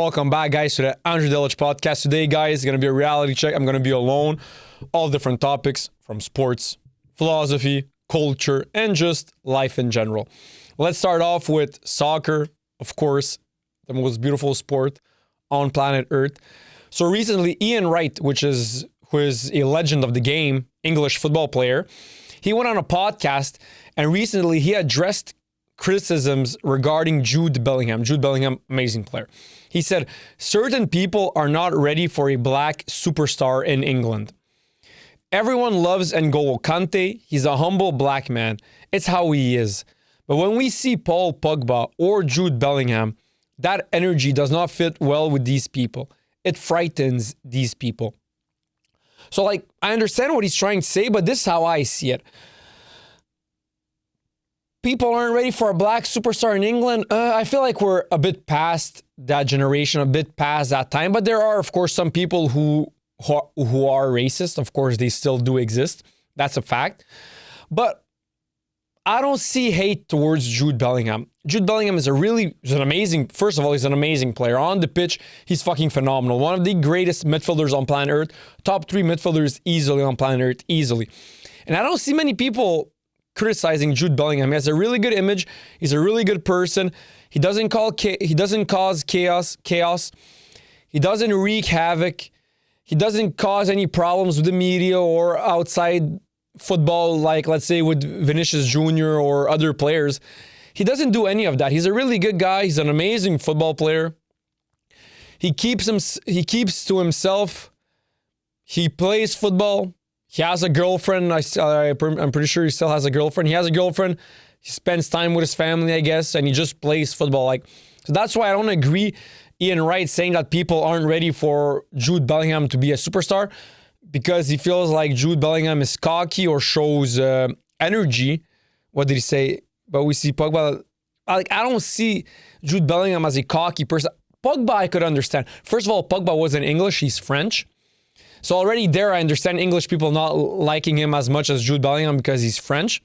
welcome back, guys, to the Andrei Delic Podcast. Today, guys, is going to be a reality check. I'm going to be alone. All different topics from sports, philosophy, culture, and just life in general. Let's start off with soccer, of course, the most beautiful sport on planet Earth. So recently, Ian Wright, who is a legend of the game, English football player, he went on a podcast, and recently he addressed criticisms regarding Jude Bellingham. Jude Bellingham, amazing player. He said, certain people are not ready for a black superstar in England. Everyone loves N'Golo Kante. He's a humble black man. It's how he is. But when we see Paul Pogba or Jude Bellingham, that energy does not fit well with these people. It frightens these people. So, I understand what he's trying to say, but this is how I see it. People aren't ready for a black superstar in England. I feel like we're a bit past that generation, a bit past that time. But there are, of course, some people who are racist. Of course, they still do exist. That's a fact. But I don't see hate towards Jude Bellingham. Jude Bellingham is first of all, he's an amazing player. On the pitch, he's fucking phenomenal. One of the greatest midfielders on planet Earth. Top 3 midfielders easily on planet Earth, easily. And I don't see many people criticizing Jude Bellingham. He has a really good image. He's a really good person. He doesn't cause chaos. He doesn't wreak havoc. He doesn't cause any problems with the media or outside football, like let's say with Vinicius Jr. or other players. He doesn't do any of that. He's a really good guy. He's an amazing football player. He keeps to himself. He plays football. He has a girlfriend. I'm pretty sure he still has a girlfriend. He has a girlfriend. He spends time with his family, I guess, and he just plays football. So that's why I don't agree Ian Wright saying that people aren't ready for Jude Bellingham to be a superstar, because he feels like Jude Bellingham is cocky or shows energy. What did he say? But we see Pogba. I don't see Jude Bellingham as a cocky person. Pogba, I could understand. First of all, Pogba wasn't English. He's French. So already there, I understand English people not liking him as much as Jude Bellingham because he's French.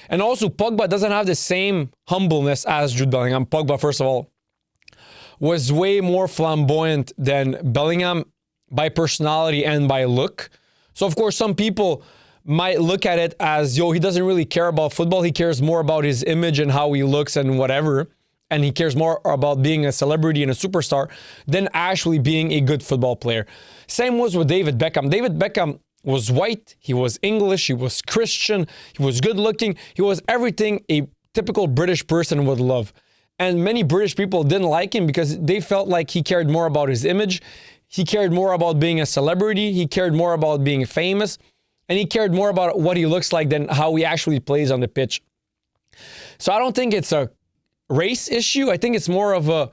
And also, Pogba doesn't have the same humbleness as Jude Bellingham. Pogba, first of all, was way more flamboyant than Bellingham by personality and by look. So, of course, some people might look at it as, he doesn't really care about football. He cares more about his image and how he looks and whatever. And he cares more about being a celebrity and a superstar than actually being a good football player. Same was with David Beckham. David Beckham was white, he was English, he was Christian, he was good looking, he was everything a typical British person would love. And many British people didn't like him because they felt like he cared more about his image, he cared more about being a celebrity, he cared more about being famous, and he cared more about what he looks like than how he actually plays on the pitch. So I don't think it's a race issue. I think it's more of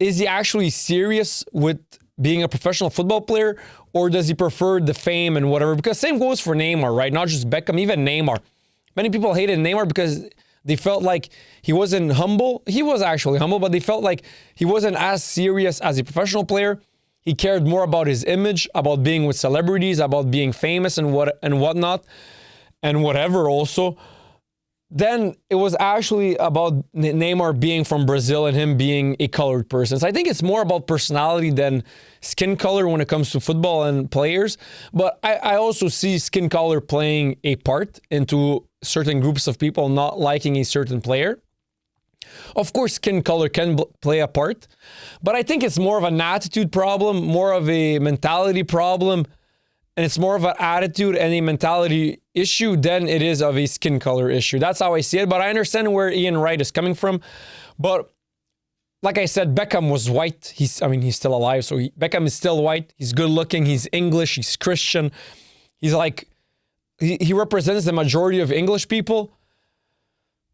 is he actually serious with being a professional football player, or does he prefer the fame and whatever? Because same goes for Neymar, right? Not just Beckham, even Neymar. Many people hated Neymar because they felt like he wasn't humble. He was actually humble, but they felt like he wasn't as serious as a professional player. He cared more about his image, about being with celebrities, about being famous and whatnot, and whatever also. Then it was actually about Neymar being from Brazil and him being a colored person. So I think it's more about personality than skin color when it comes to football and players. But I also see skin color playing a part into certain groups of people not liking a certain player. Of course, skin color can play a part, but I think it's more of an attitude problem, more of a mentality problem, and it's more of an attitude and a mentality issue than it is of a skin color issue. That's how I see it, but I understand where Ian Wright is coming from. But like I said, Beckham was white. He's still alive, so Beckham is still white. He's good looking. He's English. He's Christian. He's he represents the majority of English people.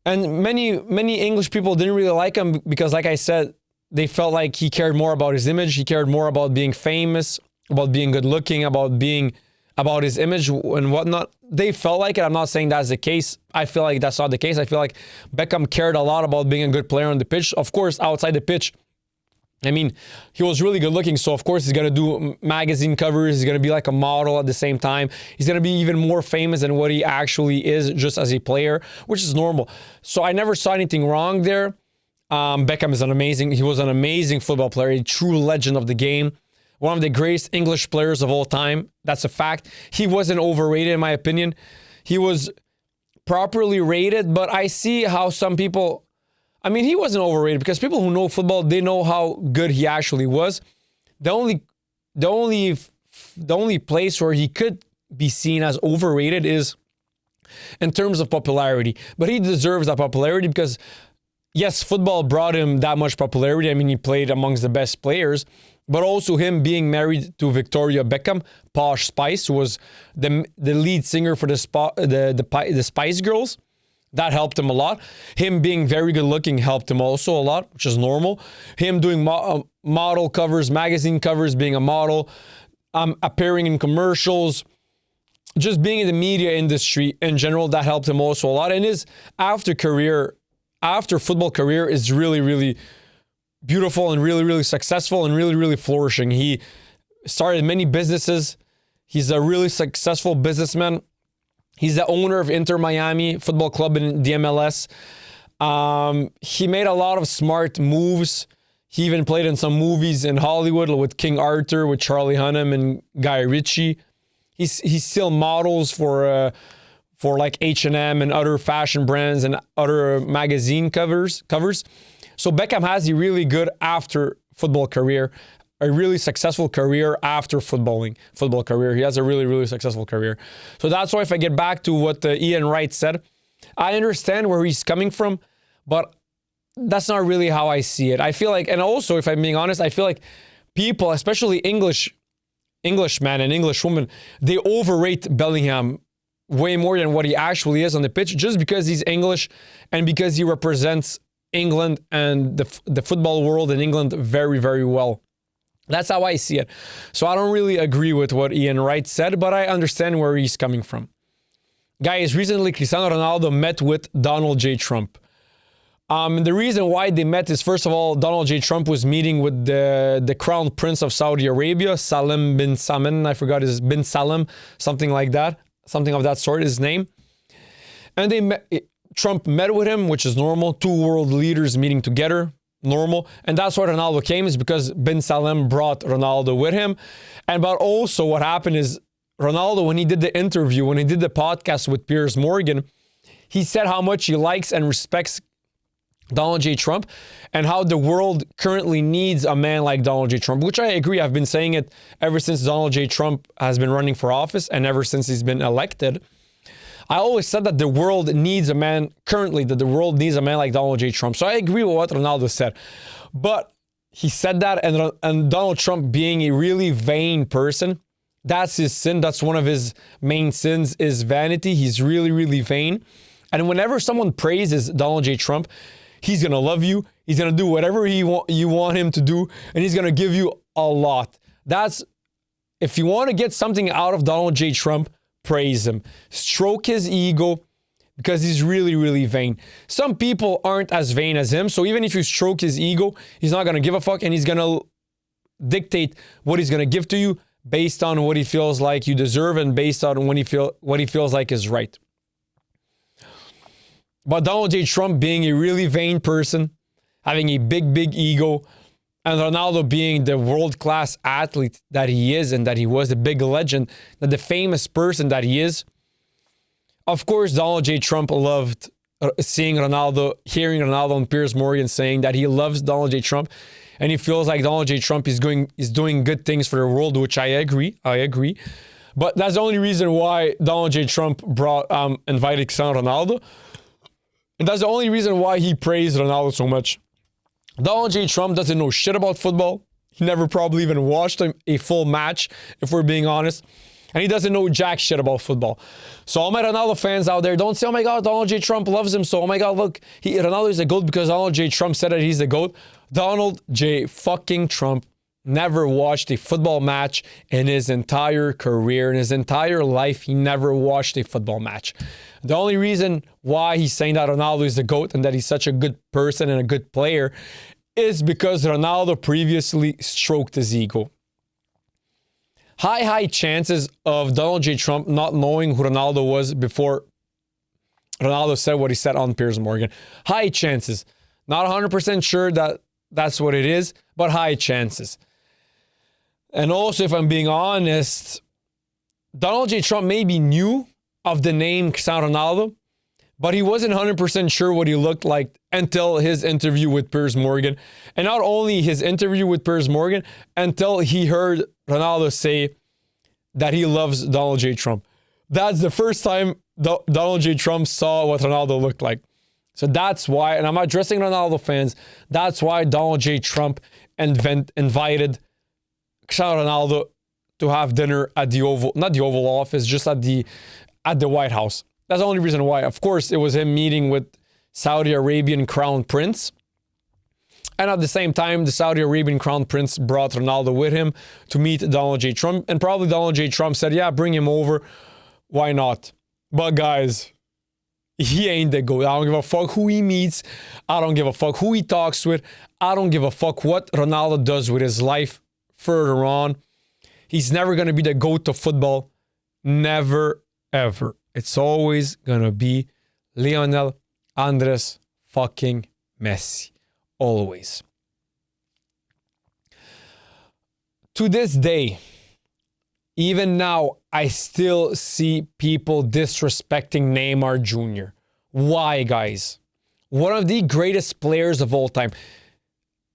And many English people didn't really like him because, like I said, they felt like he cared more about his image. He cared more about being famous, about being good looking, about his image and whatnot. They felt like it. I'm not saying that's the case. I feel like that's not the case. I feel like Beckham cared a lot about being a good player on the pitch. Of course, outside the pitch, he was really good looking. So, of course, he's going to do magazine covers. He's going to be like a model at the same time. He's going to be even more famous than what he actually is just as a player, which is normal. So I never saw anything wrong there. Beckham he was an amazing football player, a true legend of the game. One of the greatest English players of all time. That's a fact. He wasn't overrated, in my opinion. He was properly rated, but I see how some people, he wasn't overrated because people who know football, they know how good he actually was. The only place where he could be seen as overrated is in terms of popularity. But he deserves that popularity because, yes, football brought him that much popularity. He played amongst the best players. But also him being married to Victoria Beckham, Posh Spice, who was the lead singer for the Spice Girls. That helped him a lot. Him being very good looking helped him also a lot, which is normal. Him doing model covers, magazine covers, being a model, appearing in commercials, just being in the media industry in general, that helped him also a lot. And his after football career is really, really beautiful and really, really successful and really, really flourishing. He started many businesses. He's a really successful businessman. He's the owner of Inter Miami Football Club in the MLS. He made a lot of smart moves. He even played in some movies in Hollywood with King Arthur, with Charlie Hunnam and Guy Ritchie. He still models for like H&M and other fashion brands and other magazine covers. So Beckham has a really good after football career, a really successful career after football career. He has a really, really successful career. So that's why if I get back to what Ian Wright said, I understand where he's coming from, but that's not really how I see it. I feel like, and also if I'm being honest, I feel like people, especially Englishmen and Englishwomen, they overrate Bellingham way more than what he actually is on the pitch just because he's English and because he represents England and the football world in England very, very well. That's how I see it. So I don't really agree with what Ian Wright said, but I understand where he's coming from. Guys, recently Cristiano Ronaldo met with Donald J. Trump. The reason why they met is, first of all, Donald J. Trump was meeting with the Crown Prince of Saudi Arabia, Salim bin Salman. I forgot his bin Salim, something like that. Something of that sort, his name. And Trump met with him, which is normal. Two world leaders meeting together, normal. And that's why Ronaldo came, is because bin Salem brought Ronaldo with him. But also what happened is Ronaldo, when he did the interview, when he did the podcast with Piers Morgan, he said how much he likes and respects Donald J. Trump and how the world currently needs a man like Donald J. Trump, which I agree. I've been saying it ever since Donald J. Trump has been running for office and ever since he's been elected. I always said that the world needs a man like Donald J. Trump. So I agree with what Ronaldo said. But he said that, and Donald Trump being a really vain person, that's his sin. That's one of his main sins, is vanity. He's really, really vain. And whenever someone praises Donald J. Trump, he's going to love you. He's going to do whatever you want him to do, and he's going to give you a lot. If you want to get something out of Donald J. Trump, praise him. Stroke his ego because he's really, really vain. Some people aren't as vain as him, so even if you stroke his ego, he's not going to give a fuck, and he's going to dictate what he's going to give to you based on what he feels like you deserve and based on what he feels like is right. But Donald J. Trump being a really vain person, having a big, big ego, and Ronaldo being the world-class athlete that he is and that he was, the big legend, the famous person that he is, of course, Donald J. Trump loved hearing Ronaldo and Piers Morgan saying that he loves Donald J. Trump and he feels like Donald J. Trump is doing good things for the world, which I agree. But that's the only reason why Donald J. Trump invited Cristiano Ronaldo. And that's the only reason why he praised Ronaldo so much. Donald J. Trump doesn't know shit about football. He never probably even watched a full match, if we're being honest. And he doesn't know jack shit about football. So all my Ronaldo fans out there, don't say, oh my God, Donald J. Trump loves him. So, oh my God, look, Ronaldo is the GOAT because Donald J. Trump said that he's the GOAT. Donald J. fucking Trump never watched a football match in his entire career. In his entire life, he never watched a football match. The only reason why he's saying that Ronaldo is the GOAT and that he's such a good person and a good player is because Ronaldo previously stroked his ego. High chances of Donald J. Trump not knowing who Ronaldo was before Ronaldo said what he said on Piers Morgan. High chances. Not 100% sure that that's what it is, but high chances. And also, if I'm being honest, Donald J. Trump maybe knew of the name Cristiano Ronaldo, but he wasn't 100% sure what he looked like until his interview with Piers Morgan. And not only his interview with Piers Morgan, until he heard Ronaldo say that he loves Donald J. Trump. That's the first time Donald J. Trump saw what Ronaldo looked like. So that's why, and I'm addressing Ronaldo fans, that's why Donald J. Trump invited Cristiano Ronaldo to have dinner at the Oval, not the Oval Office, just at the White House. That's the only reason why. Of course, it was him meeting with Saudi Arabian Crown Prince. And at the same time, the Saudi Arabian Crown Prince brought Ronaldo with him to meet Donald J. Trump. And probably Donald J. Trump said, yeah, bring him over. Why not? But guys, he ain't the GOAT. I don't give a fuck who he meets. I don't give a fuck who he talks with. I don't give a fuck what Ronaldo does with his life further on. He's never going to be the GOAT of football. Never, ever. It's always going to be Lionel Andres fucking Messi. Always. To this day, even now, I still see people disrespecting Neymar Jr. Why, guys? One of the greatest players of all time.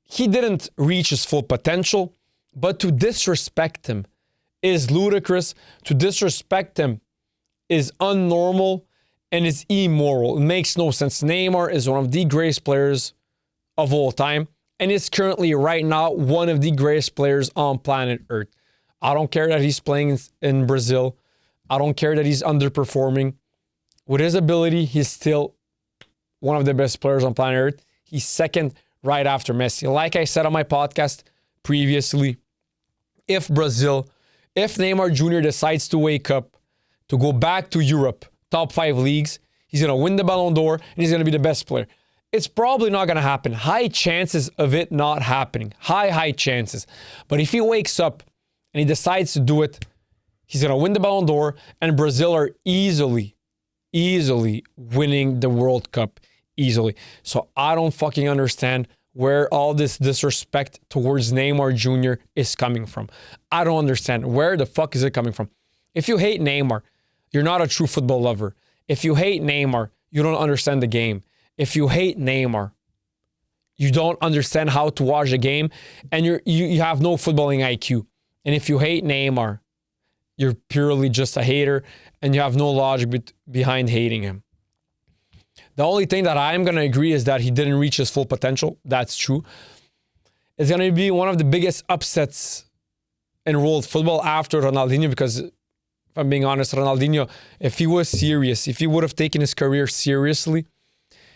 He didn't reach his full potential, but to disrespect him is ludicrous. To disrespect him is unnormal and is immoral. It makes no sense. Neymar is one of the greatest players of all time and is currently right now one of the greatest players on planet Earth. I don't care that he's playing in Brazil. I don't care that he's underperforming. With his ability, he's still one of the best players on planet Earth. He's second right after Messi. Like I said on my podcast previously, if Neymar Jr. decides to wake up, to go back to Europe, top 5 leagues, he's going to win the Ballon d'Or and he's going to be the best player. It's probably not going to happen. High chances of it not happening. High chances. But if he wakes up and he decides to do it, he's going to win the Ballon d'Or and Brazil are easily winning the World Cup. Easily. So I don't fucking understand where all this disrespect towards Neymar Jr. is coming from. I don't understand. Where the fuck is it coming from? If you hate Neymar, you're not a true football lover. If you hate Neymar, you don't understand the game. If you hate Neymar, you don't understand how to watch a game and you have no footballing IQ. And if you hate Neymar, you're purely just a hater and you have no logic behind hating him. The only thing that I'm going to agree is that he didn't reach his full potential. That's true. It's going to be one of the biggest upsets in world football after Ronaldinho, because if I'm being honest, Ronaldinho, if he was serious, if he would have taken his career seriously,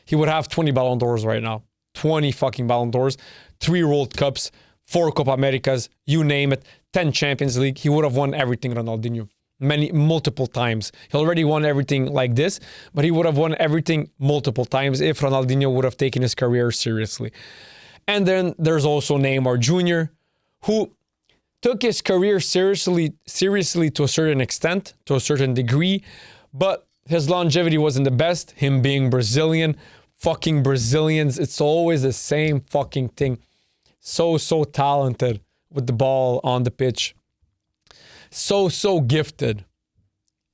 he would have 20 Ballon d'Ors right now. 20 fucking Ballon d'Ors, 3 World Cups, 4 Copa Americas, you name it, 10 Champions League. He would have won everything, Ronaldinho. Multiple times. He already won everything like this, but he would have won everything multiple times if Ronaldinho would have taken his career seriously. And then there's also Neymar Jr., who took his career seriously to a certain extent, to a certain degree, but his longevity wasn't the best. Him being Brazilian, fucking Brazilians, it's always the same fucking thing. So talented with the ball on the pitch. So gifted.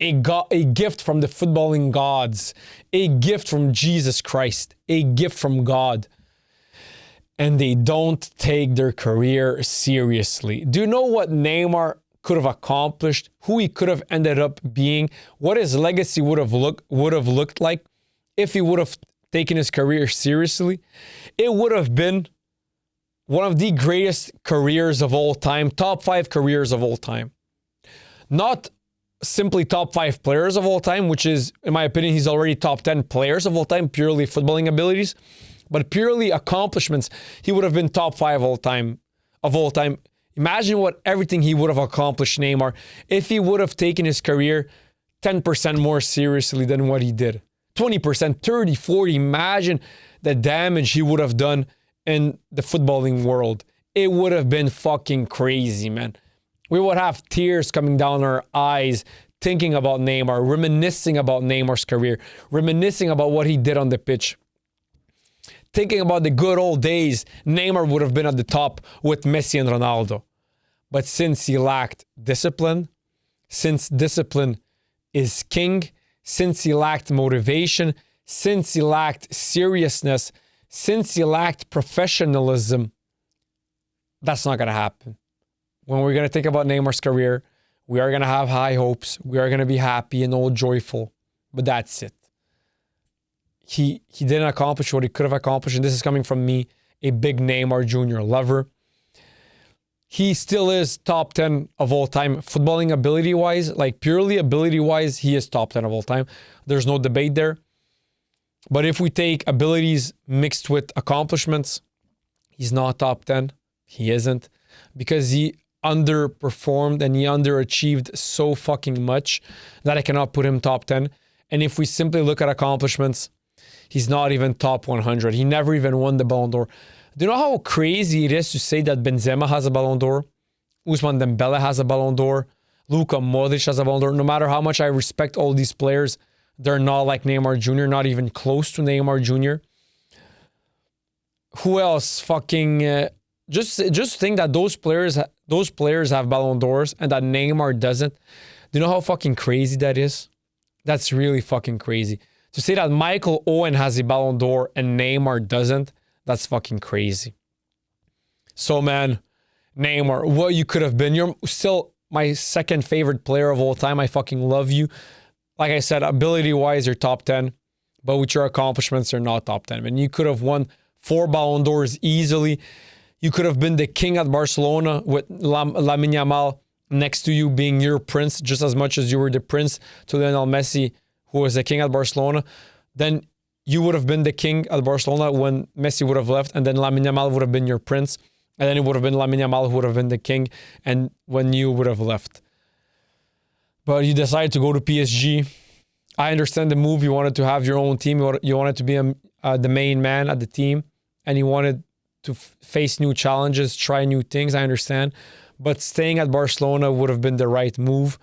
A gift from the footballing gods. A gift from Jesus Christ. A gift from God. And they don't take their career seriously. Do you know what Neymar could have accomplished? Who he could have ended up being? What his legacy would have looked like if he would have taken his career seriously? It would have been one of the greatest careers of all time. Top 5 careers of all time. Not simply top 5 players of all time, which is, in my opinion, he's already top 10 players of all time, purely footballing abilities, but purely accomplishments. He would have been top 5 of all time. Imagine what everything he would have accomplished, Neymar, if he would have taken his career 10% more seriously than what he did. 20%, 30, 40. Imagine the damage he would have done in the footballing world. It would have been fucking crazy, man. We would have tears coming down our eyes thinking about Neymar, reminiscing about Neymar's career, reminiscing about what he did on the pitch. thinking about the good old days, Neymar would have been at the top with Messi and Ronaldo. But since he lacked discipline, since discipline is king, since he lacked motivation, since he lacked seriousness, since he lacked professionalism, that's not going to happen. When we're going to think about Neymar's career, we are going to have high hopes. We are going to be happy and all joyful. But that's it. He didn't accomplish what he could have accomplished. And this is coming from me, a big Neymar Jr. lover. He still is top 10 of all time. Footballing ability-wise, like purely ability-wise, he is top 10 of all time. There's no debate there. But if we take abilities mixed with accomplishments, he's not top 10. He isn't. Because he underperformed and he underachieved so fucking much that I cannot put him top 10. And if we simply look at accomplishments, he's not even top 100. He never even won the Ballon d'Or. Do you know how crazy it is to say that Benzema has a Ballon d'Or? Ousmane Dembele has a Ballon d'Or? Luka Modric has a Ballon d'Or? No matter how much I respect all these players, they're not like Neymar Jr., not even close to Neymar Jr. Who else fucking... Just think that those players have Ballon d'Ors and that Neymar doesn't. Do you know how fucking crazy that is? That's really fucking crazy. To say that Michael Owen has a Ballon d'Or and Neymar doesn't, that's fucking crazy. So man, Neymar, what you could have been. You're still my second favorite player of all time. I fucking love you. Like I said, ability-wise, you're top 10. But with your accomplishments, you're not top 10. And you could have won 4 Ballon d'Ors easily. You could have been the king at Barcelona with Lamine Yamal next to you being your prince just as much as you were the prince to Lionel Messi, who was the king at Barcelona. Then you would have been the king at Barcelona when Messi would have left, and then Lamine Yamal would have been your prince, and then it would have been Lamine Yamal who would have been the king, and when you would have left. But you decided to go to PSG. I understand the move. You wanted to have your own team. You wanted to be the main man at the team, and you wanted to face new challenges, try new things. I understand. But staying at Barcelona would have been the right move.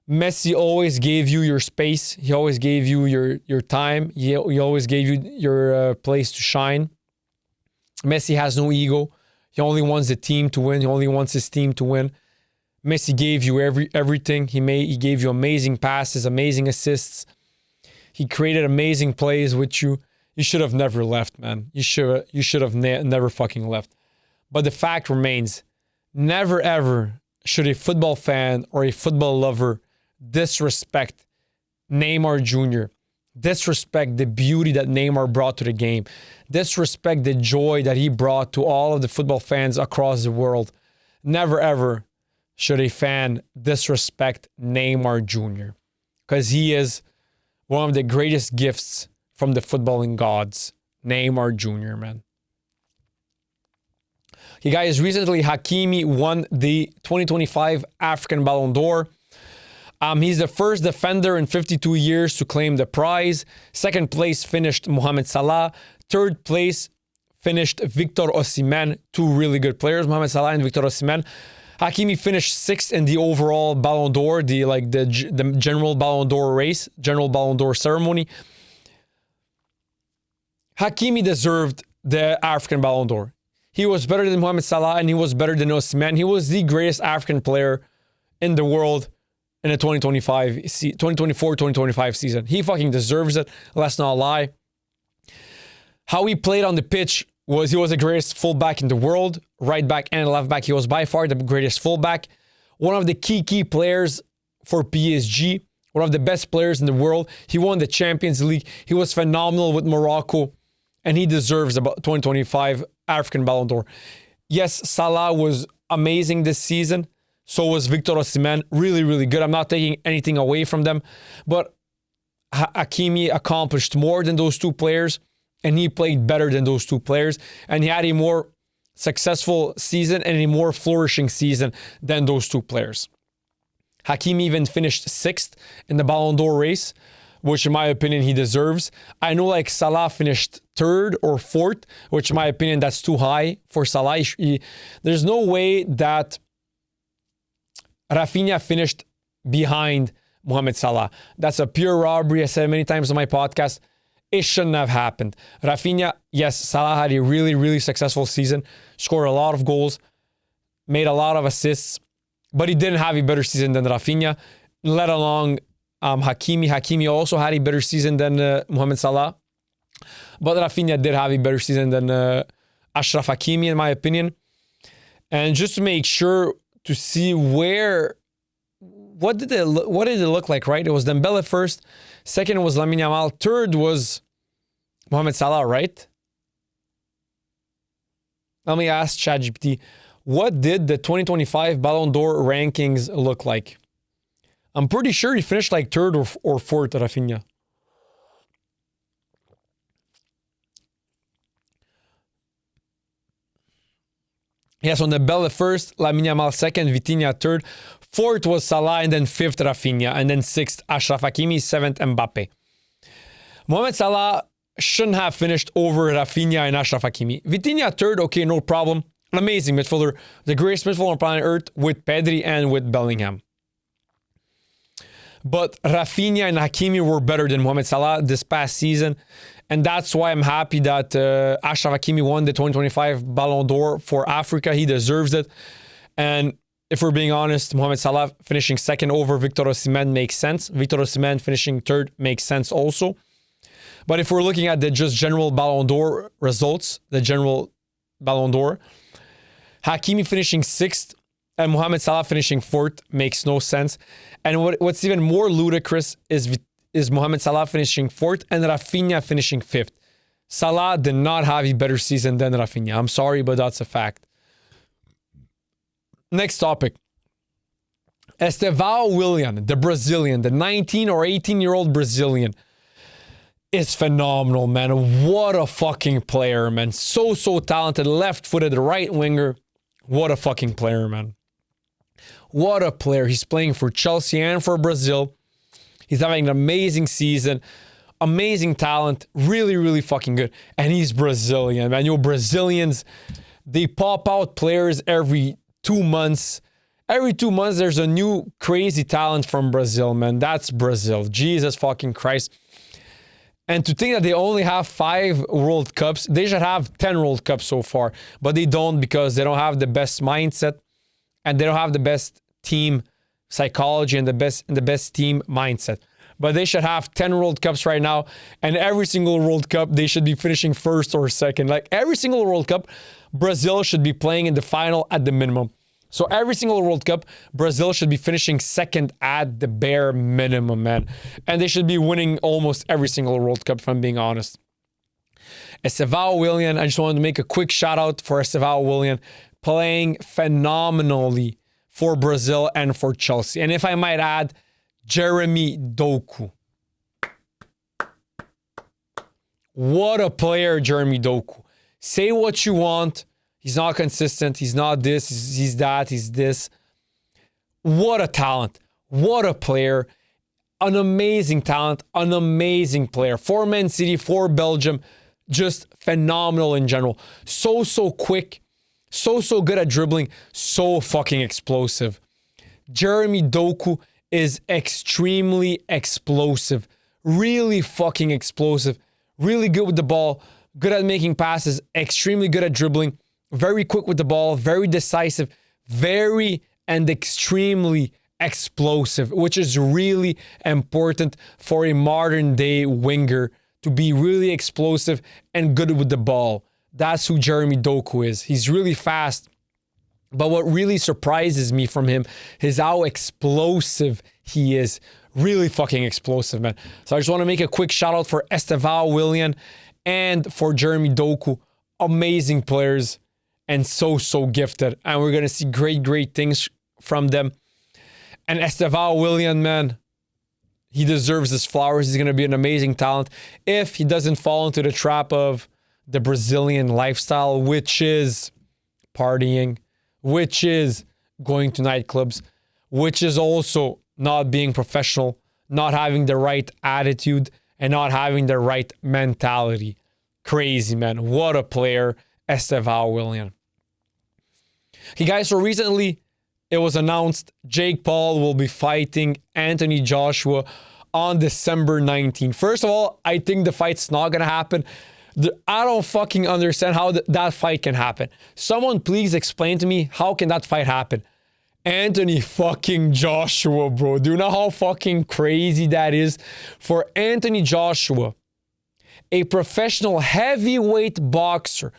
Messi always gave you your space. He always gave you your time. He always gave you your place to shine. Messi has no ego. He only wants the team to win. He only wants his team to win. Messi gave you everything. He gave you amazing passes, amazing assists. He created amazing plays with you. You should have never left, man. You should have never fucking left. But the fact remains, never ever should a football fan or a football lover disrespect Neymar Jr., disrespect the beauty that Neymar brought to the game, disrespect the joy that he brought to all of the football fans across the world. Never ever should a fan disrespect Neymar Jr. because he is one of the greatest gifts from the footballing gods. Neymar Jr., man. Okay, guys, recently Hakimi won the 2025 African Ballon d'Or. He's the first defender in 52 years to claim the prize. Second place finished Mohamed Salah. Third place finished Victor Osimhen. 2 really good players, Mohamed Salah and Victor Osimhen. Hakimi finished 6th in the overall Ballon d'Or, the general Ballon d'Or race, general Ballon d'Or ceremony. Hakimi deserved the African Ballon d'Or. He was better than Mohamed Salah and he was better than Osimhen. He was the greatest African player in the world in the 2024-2025 season. He fucking deserves it. Let's not lie. How he played on the pitch was he was the greatest fullback in the world. Right back and left back. He was by far the greatest fullback. One of the key players for PSG. One of the best players in the world. He won the Champions League. He was phenomenal with Morocco. And he deserves the 2025 African Ballon d'Or. Yes, Salah was amazing this season. So was Victor Osimhen. Really, really good. I'm not taking anything away from them. But Hakimi accomplished more than those 2 players. And he played better than those 2 players. And he had a more successful season and a more flourishing season than those 2 players. Hakimi even finished 6th in the Ballon d'Or race, which in my opinion he deserves. I know like Salah finished 3rd or 4th, which in my opinion that's too high for Salah. There's no way that Rafinha finished behind Mohamed Salah. That's a pure robbery. I said many times on my podcast. It shouldn't have happened. Rafinha, yes, Salah had a really, really successful season, scored a lot of goals, made a lot of assists, but he didn't have a better season than Rafinha, let alone Hakimi. Hakimi also had a better season than Mohamed Salah, but Rafinha did have a better season than Achraf Hakimi, in my opinion. And just to make sure to see what did it look like, right? It was Dembele first, second was Lamine Yamal, third was Mohamed Salah, right? Let me ask ChatGPT, what did the 2025 Ballon d'Or rankings look like? I'm pretty sure he finished like third or fourth, Rafinha. Yes, on Dembele first, Lamine Yamal second, Vitinha third. Fourth was Salah, and then fifth Rafinha, and then sixth Achraf Hakimi, seventh Mbappe. Mohamed Salah shouldn't have finished over Rafinha and Achraf Hakimi. Vitinha third, okay, no problem. Amazing midfielder, the greatest midfielder on planet Earth with Pedri and with Bellingham. But Rafinha and Hakimi were better than Mohamed Salah this past season. And that's why I'm happy that Achraf Hakimi won the 2025 Ballon d'Or for Africa. He deserves it. And if we're being honest, Mohamed Salah finishing second over Victor Osimhen makes sense. Victor Osimhen finishing third makes sense also. But if we're looking at the just general Ballon d'Or results, the general Ballon d'Or, Hakimi finishing sixth and Mohamed Salah finishing fourth makes no sense. And what's even more ludicrous is Mohamed Salah finishing fourth and Rafinha finishing fifth. Salah did not have a better season than Rafinha. I'm sorry, but that's a fact. Next topic. Estevão Willian, the Brazilian, the 19 or 18-year-old Brazilian, is phenomenal, man. What a fucking player, man. So talented. Left-footed right winger. What a fucking player, man. What a player. He's playing for Chelsea and for Brazil. He's having an amazing season. Amazing talent. Really, really fucking good. And he's Brazilian, man. You know, Brazilians, they pop out players every 2 months. Every 2 months, there's a new crazy talent from Brazil, man. That's Brazil. Jesus fucking Christ. And to think that they only have 5 World Cups, they should have 10 World Cups so far. But they don't because they don't have the best mindset and they don't have the best team psychology and the best team mindset. But they should have 10 World Cups right now, and every single World Cup, they should be finishing first or second. Like every single World Cup, Brazil should be playing in the final at the minimum. So every single World Cup, Brazil should be finishing second at the bare minimum, man. And they should be winning almost every single World Cup, if I'm being honest. Estevão Willian, I just wanted to make a quick shout out for Estevão Willian, playing phenomenally for Brazil and for Chelsea. And if I might add, Jeremy Doku. What a player, Jeremy Doku. Say what you want. He's not consistent. He's not this. He's that. He's this. What a talent. What a player. An amazing talent. An amazing player. For Man City, for Belgium. Just phenomenal in general. So quick. So good at dribbling. So fucking explosive. Jeremy Doku is extremely explosive. Really fucking explosive. Really good with the ball. Good at making passes. Extremely good at dribbling. Very quick with the ball. Very decisive. Very and extremely explosive, which is really important for a modern day winger to be really explosive and good with the ball. That's who Jeremy Doku is. He's really fast. But what really surprises me from him is how explosive he is. Really fucking explosive, man. So I just want to make a quick shout out for Estevão Willian and for Jeremy Doku. Amazing players and so gifted. And we're going to see great things from them. And Estevão Willian, man, he deserves his flowers. He's going to be an amazing talent if he doesn't fall into the trap of the Brazilian lifestyle, which is partying, which is going to nightclubs, which is also not being professional, not having the right attitude, and not having the right mentality. Crazy, man. What a player, Estevão Willian. Okay, guys, so recently it was announced Jake Paul will be fighting Anthony Joshua on December 19th. First of all, I think the fight's not going to happen. I don't fucking understand how that fight can happen. Someone please explain to me, how can that fight happen? Anthony fucking Joshua, bro. Do you know how fucking crazy that is? For Anthony Joshua, a professional heavyweight boxer,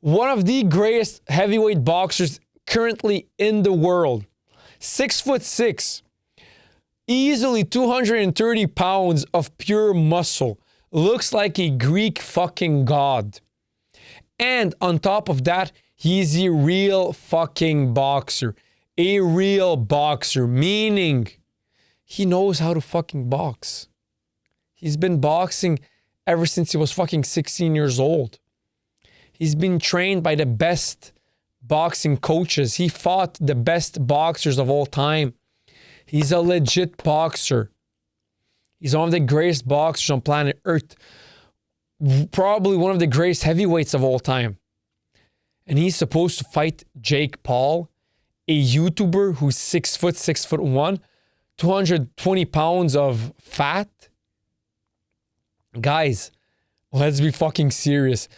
one of the greatest heavyweight boxers currently in the world, 6'6", easily 230 pounds of pure muscle, looks like a Greek fucking god. And on top of that, he's a real fucking boxer. A real boxer, meaning he knows how to fucking box. He's been boxing ever since he was fucking 16 years old. He's been trained by the best boxing coaches. He fought the best boxers of all time. He's a legit boxer. He's one of the greatest boxers on planet Earth. Probably one of the greatest heavyweights of all time. And he's supposed to fight Jake Paul, a YouTuber who's 6'1", 220 pounds of fat. Guys, let's be fucking serious.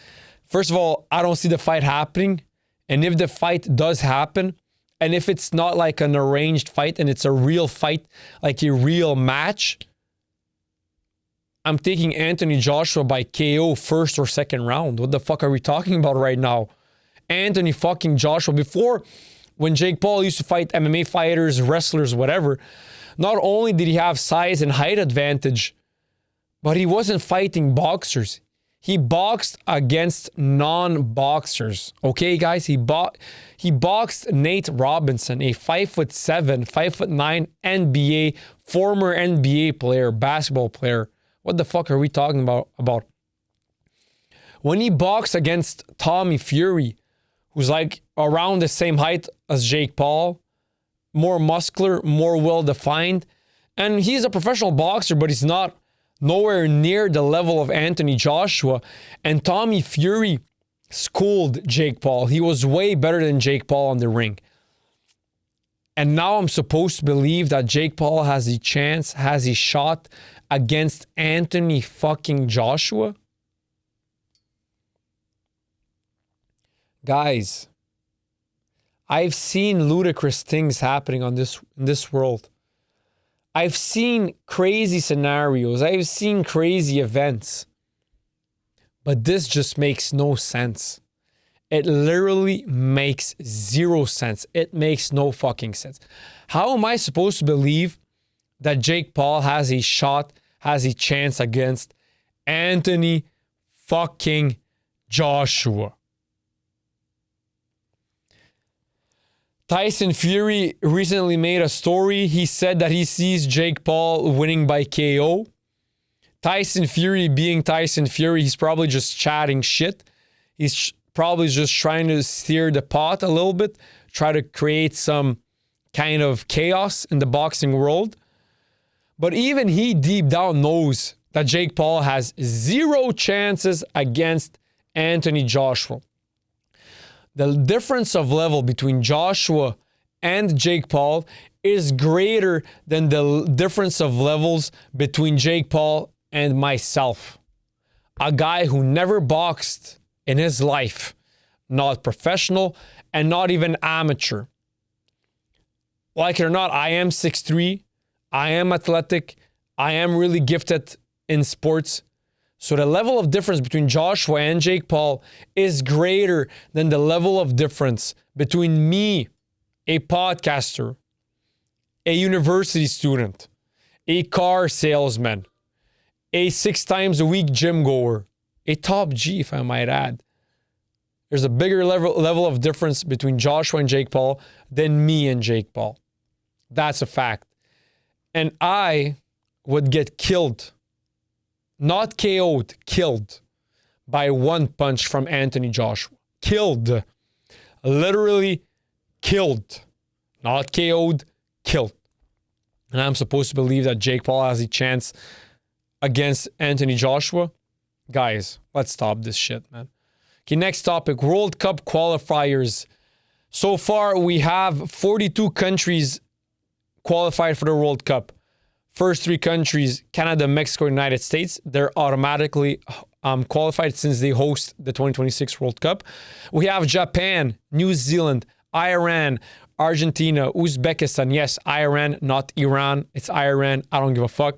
First of all, I don't see the fight happening. And if the fight does happen, and if it's not like an arranged fight and it's a real fight, like a real match, I'm taking Anthony Joshua by KO first or second round. What the fuck are we talking about right now? Anthony fucking Joshua. Before, when Jake Paul used to fight MMA fighters, wrestlers, whatever, not only did he have size and height advantage, but he wasn't fighting boxers. He boxed against non-boxers. Okay, guys? He boxed Nate Robinson, a 5'7", 5'9" NBA, former NBA player, basketball player. What the fuck are we talking about? When he boxed against Tommy Fury, who's like around the same height as Jake Paul, more muscular, more well-defined, and he's a professional boxer, but he's nowhere near the level of Anthony Joshua. And Tommy Fury schooled Jake Paul. He was way better than Jake Paul on the ring. And now I'm supposed to believe that Jake Paul has a chance, has a shot against Anthony fucking Joshua? Guys, I've seen ludicrous things happening in this world. I've seen crazy scenarios. I've seen crazy events. But this just makes no sense. It literally makes zero sense. It makes no fucking sense. How am I supposed to believe that Jake Paul has a shot, has a chance against Anthony fucking Joshua? Tyson Fury recently made a story. He said that he sees Jake Paul winning by KO. Tyson Fury being Tyson Fury, he's probably just chatting shit. He's probably just trying to steer the pot a little bit, try to create some kind of chaos in the boxing world. But even he deep down knows that Jake Paul has zero chances against Anthony Joshua. The difference of level between Joshua and Jake Paul is greater than the difference of levels between Jake Paul and myself. A guy who never boxed in his life, not professional and not even amateur. Like it or not, I am 6'3", I am athletic, I am really gifted in sports. So the level of difference between Joshua and Jake Paul is greater than the level of difference between me, a podcaster, a university student, a car salesman, a 6 times a week gym goer, a top G, if I might add. There's a bigger level of difference between Joshua and Jake Paul than me and Jake Paul. That's a fact. And I would get killed. Not KO'd, killed by one punch from Anthony Joshua. Killed. Literally killed. Not KO'd, killed. And I'm supposed to believe that Jake Paul has a chance against Anthony Joshua? Guys, let's stop this shit, man. Okay, next topic, World Cup qualifiers. So far, we have 42 countries qualified for the World Cup. first three countries, Canada, Mexico, United States, they're automatically qualified since they host the 2026 World Cup. We have Japan, New Zealand, Iran, Argentina, Uzbekistan. Yes, Iran, not Iran. It's Iran. I don't give a fuck.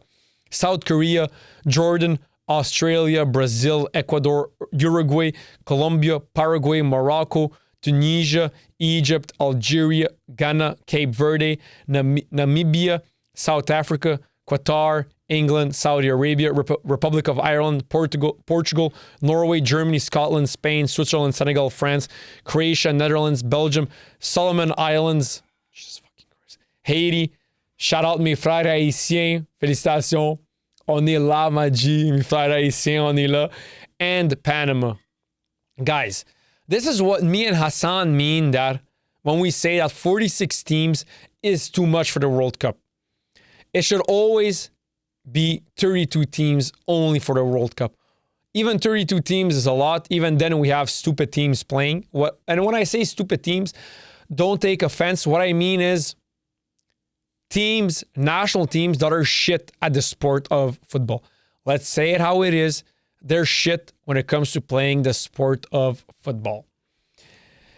South Korea, Jordan, Australia, Brazil, Ecuador, Uruguay, Colombia, Paraguay, Morocco, Tunisia, Egypt, Algeria, Ghana, Cape Verde, Namibia, South Africa, Qatar, England, Saudi Arabia, Republic of Ireland, Portugal, Norway, Germany, Scotland, Spain, Switzerland, Senegal, France, Croatia, Netherlands, Belgium, Solomon Islands, Jesus fucking Christ, Haiti. Shout out mes frères haïtiens. Félicitations. On est là, ma G. Mes frères haïtiens, on est là. And Panama. Guys, this is what me and Hassan mean that when we say that 46 teams is too much for the World Cup. It should always be 32 teams only for the World Cup. Even 32 teams is a lot. Even then we have stupid teams playing. And when I say stupid teams, don't take offense. What I mean is teams, national teams that are shit at the sport of football. Let's say it how it is. They're shit when it comes to playing the sport of football.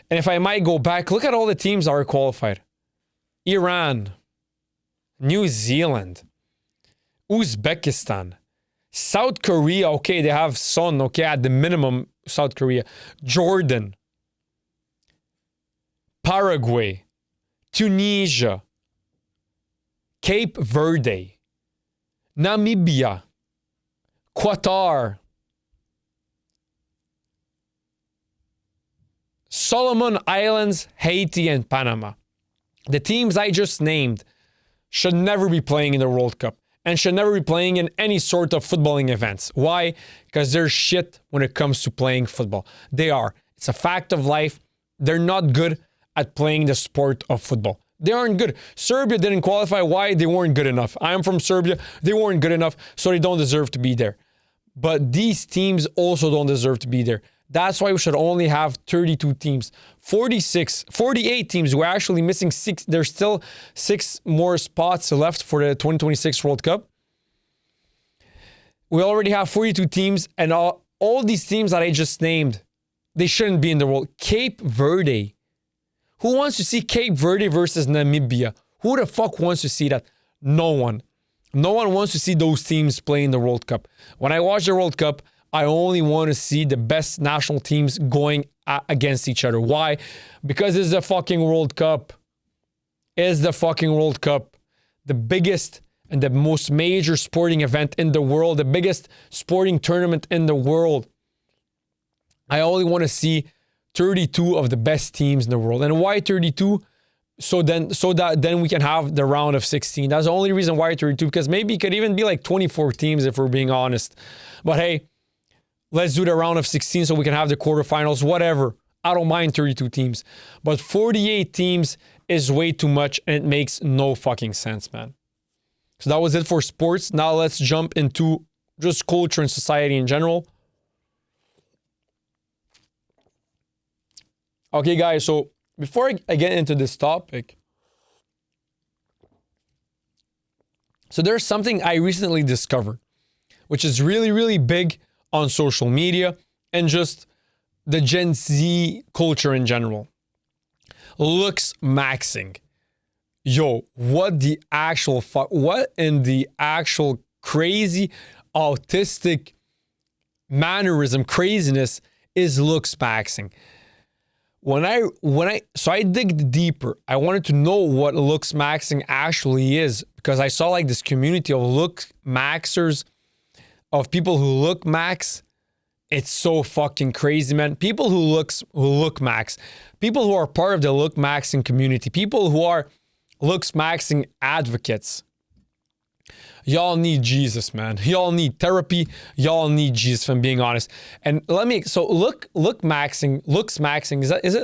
And if I might go back, look at all the teams that are qualified. Iran, New Zealand, Uzbekistan, South Korea, okay, they have Son, okay, at the minimum, South Korea, Jordan, Paraguay, Tunisia, Cape Verde, Namibia, Qatar, Solomon Islands, Haiti, and Panama. The teams I just named should never be playing in the World Cup and should never be playing in any sort of footballing events. Why? Because they're shit when it comes to playing football. They are. It's a fact of life. They're not good at playing the sport of football. They aren't good. Serbia didn't qualify. Why? They weren't good enough. I am from Serbia. They weren't good enough, so they don't deserve to be there. But these teams also don't deserve to be there. That's why we should only have 32 teams. 48 teams. We're actually missing 6. There's still 6 more spots left for the 2026 World Cup. We already have 42 teams, and all these teams that I just named, they shouldn't be in the world. Cape Verde. Who wants to see Cape Verde versus Namibia? Who the fuck wants to see that? No one. No one wants to see those teams play in the World Cup. When I watch the World Cup, I only want to see the best national teams going against each other. Why? Because it's the fucking World Cup. It's the fucking World Cup. The biggest and the most major sporting event in the world. The biggest sporting tournament in the world. I only want to see 32 of the best teams in the world. And why 32? So that we can have the round of 16. That's the only reason why 32, because maybe it could even be like 24 teams if we're being honest. But hey, let's do the round of 16 so we can have the quarterfinals, whatever. I don't mind 32 teams. But 48 teams is way too much and it makes no fucking sense, man. So that was it for sports. Now let's jump into just culture and society in general. Okay, guys, so before I get into this topic, so there's something I recently discovered, which is really, really big on social media and just the Gen Z culture in general. Looks maxing. Yo, what the actual fuck? What in the actual crazy autistic mannerism craziness is looks maxing? So I digged deeper. I wanted to know what looks maxing actually is, because I saw like this community of look maxers, of people who look max. It's so fucking crazy, man. People who look max, people who are part of the look maxing community, people who are looks maxing advocates. Y'all need Jesus, man. Y'all need therapy. Y'all need Jesus, if I'm being honest. And looks maxing.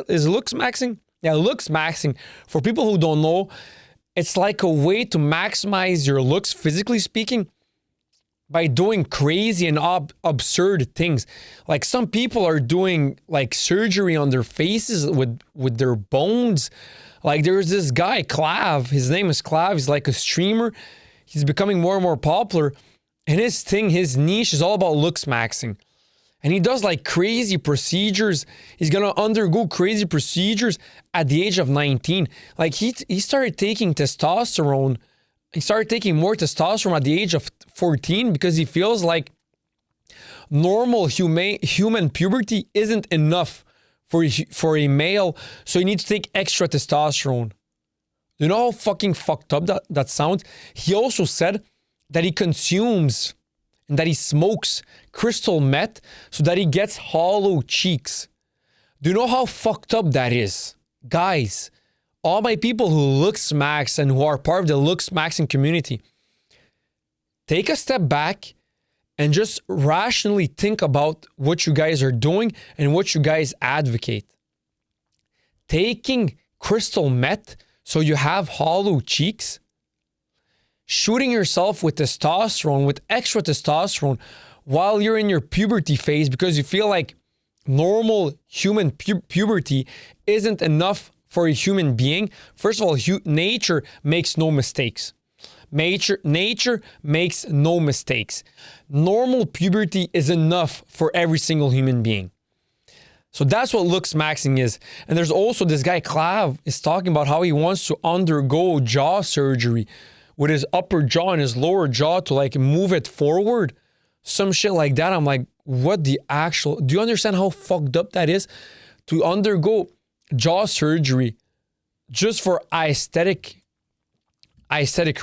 Is looks maxing? Yeah, looks maxing. For people who don't know, it's like a way to maximize your looks, physically speaking, by doing crazy and absurd things. Like some people are doing like surgery on their faces with their bones. Like there's this guy, Clav. His name is Clav. He's like a streamer. He's becoming more and more popular. And his thing, his niche is all about looks maxing. And he does like crazy procedures. He's going to undergo crazy procedures at the age of 19. Like he started taking testosterone. He started taking more testosterone at the age of 14 because he feels like normal human puberty isn't enough for a male. So you need to take extra testosterone. You know how fucking fucked up that sounds? He also said that he consumes and that he smokes crystal meth so that he gets hollow cheeks. Do you know how fucked up that is? Guys, all my people who looks max and who are part of the looks maxing community, take a step back and just rationally think about what you guys are doing and what you guys advocate. Taking crystal meth so you have hollow cheeks, shooting yourself with testosterone, with extra testosterone, while you're in your puberty phase because you feel like normal human puberty isn't enough for a human being. First of all, nature makes no mistakes. Nature makes no mistakes. Normal puberty is enough for every single human being. So that's what looks maxing is. And there's also this guy, Clav, is talking about how he wants to undergo jaw surgery with his upper jaw and his lower jaw to like move it forward. Some shit like that. I'm like, what the actual... Do you understand how fucked up that is? To undergo jaw surgery just for aesthetic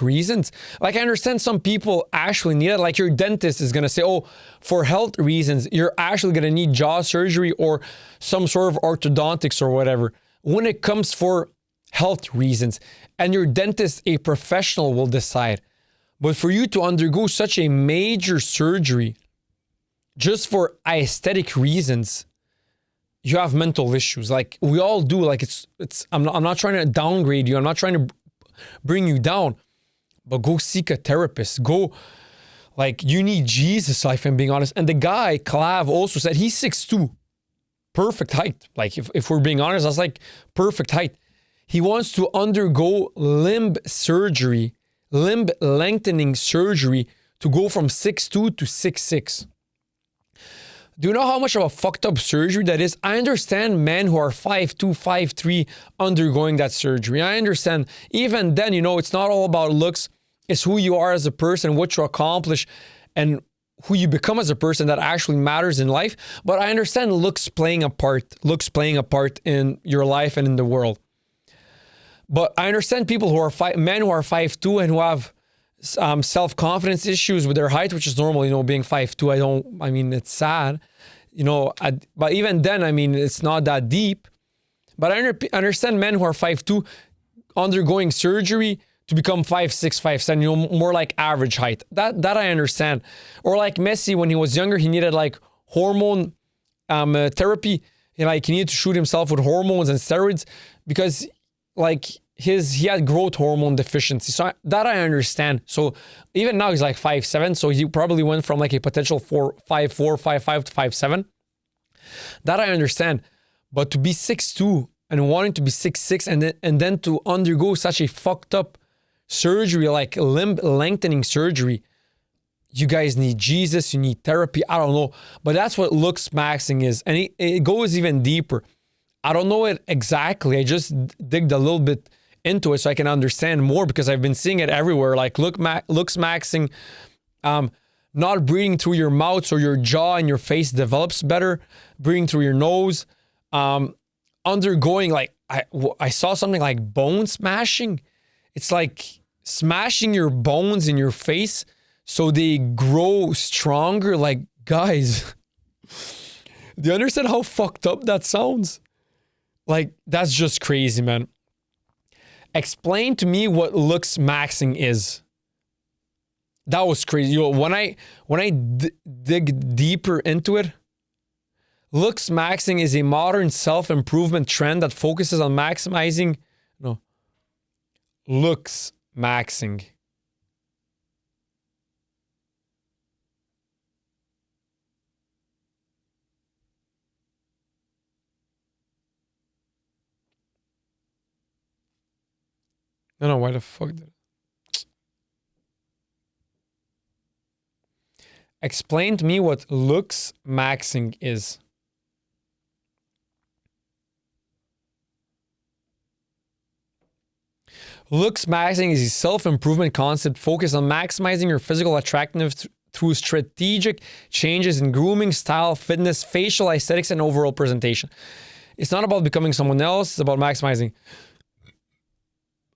reasons. Like I understand some people actually need it. Like your dentist is going to say, oh, for health reasons, you're actually going to need jaw surgery or some sort of orthodontics or whatever. When it comes for health reasons, and your dentist, a professional, will decide. But for you to undergo such a major surgery just for aesthetic reasons, you have mental issues. Like we all do. Like I'm not trying to downgrade you. I'm not trying to bring you down, but go seek a therapist. Go, like, you need Jesus, if I'm being honest. And the guy, Clav, also said he's 6'2", perfect height. Like, if we're being honest, that's like perfect height. He wants to undergo limb lengthening surgery to go from 6'2" to 6'6". Do you know how much of a fucked up surgery that is? I understand men who are 5'2", 5'3", undergoing that surgery. I understand. Even then, it's not all about looks. It's who you are as a person, what you accomplish, and who you become as a person that actually matters in life. But I understand looks playing a part in your life and in the world. But I understand people who are men who are 5'2" and who have self-confidence issues with their height, which is normal, being 5'2". It's sad, but even then, it's not that deep. But I understand men who are 5'2" undergoing surgery to become 5'6", 5'7", more like average height. That I understand. Or like Messi, when he was younger, he needed like hormone therapy. He needed to shoot himself with hormones and steroids because like he had growth hormone deficiency. So that I understand. So even now he's like 5'7", so he probably went from like a potential 5'4", 5'5" to 5'7". That I understand. But to be 6'2" and wanting to be 6'6" and then to undergo such a fucked up surgery, like limb lengthening surgery, you guys need Jesus, you need therapy, I don't know. But that's what looks maxing is. And it goes even deeper. I don't know it exactly. I just digged a little bit into it so I can understand more because I've been seeing it everywhere. Like looks maxing, not breathing through your mouth so your jaw and your face develops better, breathing through your nose, undergoing like, I saw something like bone smashing. It's like smashing your bones in your face so they grow stronger. Like, guys, do you understand how fucked up that sounds? Like, that's just crazy, man. Explain to me what looks maxing is. That was crazy. When I dig deeper into it, looks maxing is a modern self-improvement trend that focuses on maximizing, looks maxing. No, why the fuck did Explain to me what looks maxing is. Looks maxing is a self-improvement concept focused on maximizing your physical attractiveness through strategic changes in grooming, style, fitness, facial aesthetics, and overall presentation. It's not about becoming someone else, it's about maximizing.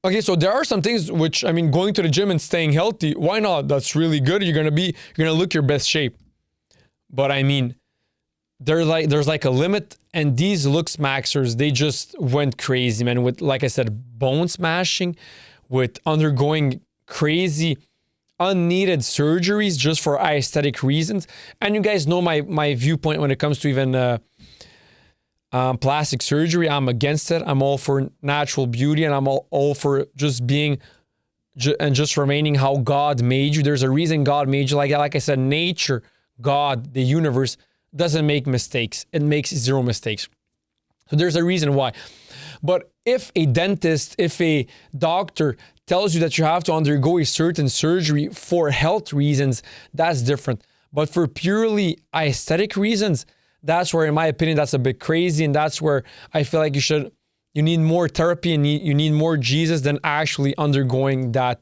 Okay, so there are some things which, I mean, going to the gym and staying healthy, why not? That's really good. You're gonna look your best shape. But I mean, there's like a limit, and these looks maxers, they just went crazy, man, with, like I said, bone smashing, with undergoing crazy unneeded surgeries just for aesthetic reasons. And you guys know my viewpoint when it comes to even plastic surgery. I'm against it. I'm all for natural beauty, and I'm all for just being and just remaining how God made you. There's a reason God made you like that. Like I said, nature, God, the universe doesn't make mistakes. It makes zero mistakes. So there's a reason why. But if a dentist, if a doctor tells you that you have to undergo a certain surgery for health reasons, that's different. But for purely aesthetic reasons, that's where, in my opinion, that's a bit crazy. And that's where I feel like you need more therapy, and you need more Jesus than actually undergoing that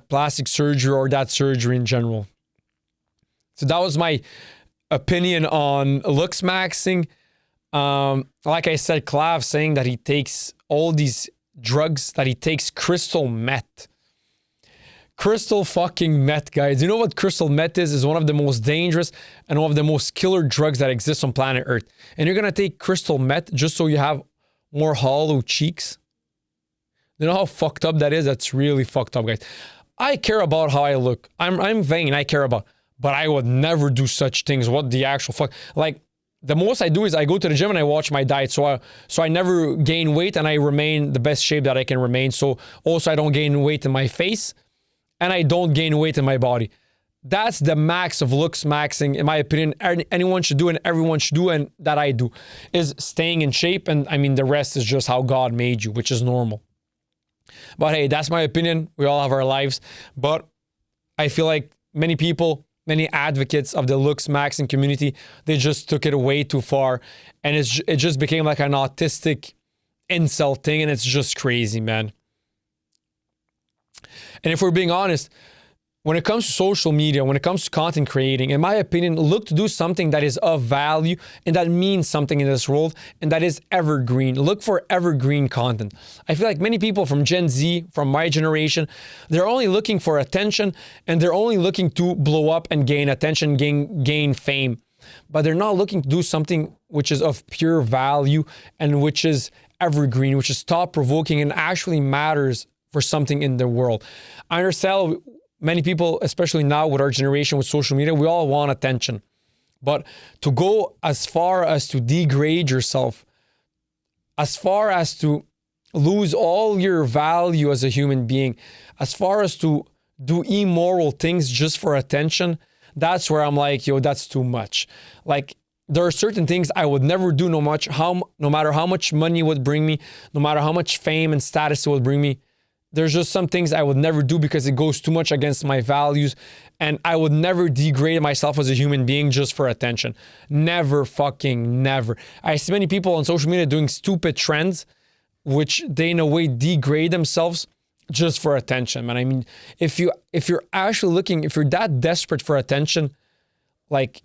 plastic surgery or that surgery in general. So that was my opinion on looks maxing. Like I said, Clav saying that he takes all these drugs, that he takes crystal meth. Crystal fucking meth, guys. You know what crystal meth is? Is one of the most dangerous and one of the most killer drugs that exists on planet Earth. And you're gonna take crystal meth just so you have more hollow cheeks? You know how fucked up that is? That's really fucked up, guys. I care about how I look. I'm vain, I care about. But I would never do such things. What the actual fuck? Like, the most I do is I go to the gym and I watch my diet. So I never gain weight, and I remain the best shape that I can remain. So also I don't gain weight in my face, and I don't gain weight in my body. That's the max of looks maxing, in my opinion. Anyone should do, and everyone should do, and that I do, is staying in shape. And I mean, the rest is just how God made you, which is normal. But hey, that's my opinion. We all have our lives. But I feel like many people, many advocates of the looks maxing community, they just took it way too far. And it just became like an autistic incel thing. And it's just crazy, man. And if we're being honest, when it comes to social media, when it comes to content creating, in my opinion, look to do something that is of value and that means something in this world, and that is evergreen. Look for evergreen content. I feel like many people from Gen Z, from my generation, they're only looking for attention, and they're only looking to blow up and gain attention, gain fame. But they're not looking to do something which is of pure value and which is evergreen, which is thought-provoking and actually matters for something in the world. I understand many people, especially now with our generation with social media, we all want attention. But to go as far as to degrade yourself, as far as to lose all your value as a human being, as far as to do immoral things just for attention, that's where I'm like, yo, that's too much. Like, there are certain things I would never do, no matter how much money it would bring me, no matter how much fame and status it would bring me. There's just some things I would never do because it goes too much against my values, and I would never degrade myself as a human being just for attention. Never, fucking never. I see many people on social media doing stupid trends, which they in a way degrade themselves just for attention, man. I mean, if you're actually looking, if you're that desperate for attention, like,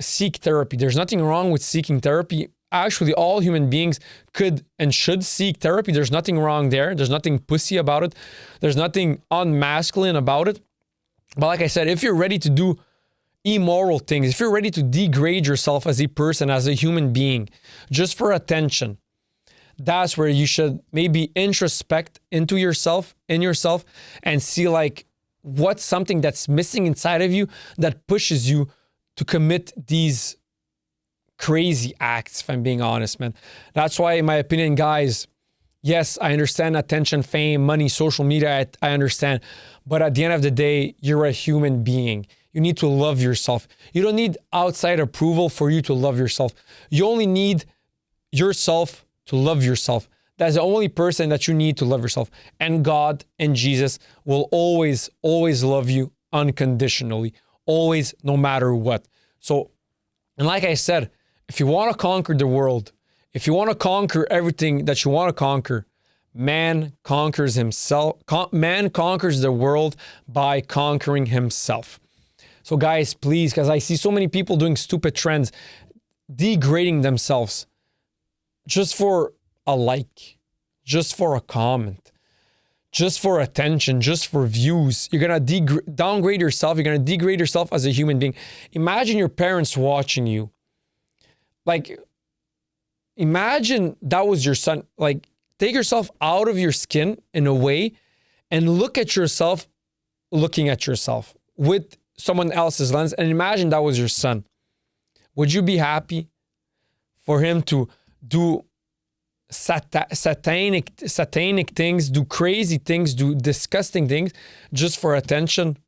seek therapy. There's nothing wrong with seeking therapy. Actually, all human beings could and should seek therapy. There's nothing wrong there. There's nothing pussy about it. There's nothing unmasculine about it. But like I said, if you're ready to do immoral things, if you're ready to degrade yourself as a person, as a human being, just for attention, that's where you should maybe introspect into yourself, and see like what's something that's missing inside of you that pushes you to commit these crazy acts, if I'm being honest, man. That's why, in my opinion, guys, yes, I understand attention, fame, money, social media, I understand. But at the end of the day, you're a human being. You need to love yourself. You don't need outside approval for you to love yourself. You only need yourself to love yourself. That's the only person that you need to love yourself. And God and Jesus will always, always love you unconditionally. always, no matter what. So, and like I said, if you want to conquer the world, if you want to conquer everything that you want to conquer, man conquers himself. Man conquers the world by conquering himself. So guys, please, because I see so many people doing stupid trends, degrading themselves just for a like, just for a comment, just for attention, just for views. You're going to downgrade yourself. You're going to degrade yourself as a human being. Imagine your parents watching you. Like, imagine that was your son. Like, take yourself out of your skin in a way and look at yourself looking at yourself with someone else's lens, and imagine that was your son. Would you be happy for him to do satanic things, do crazy things, do disgusting things just for attention?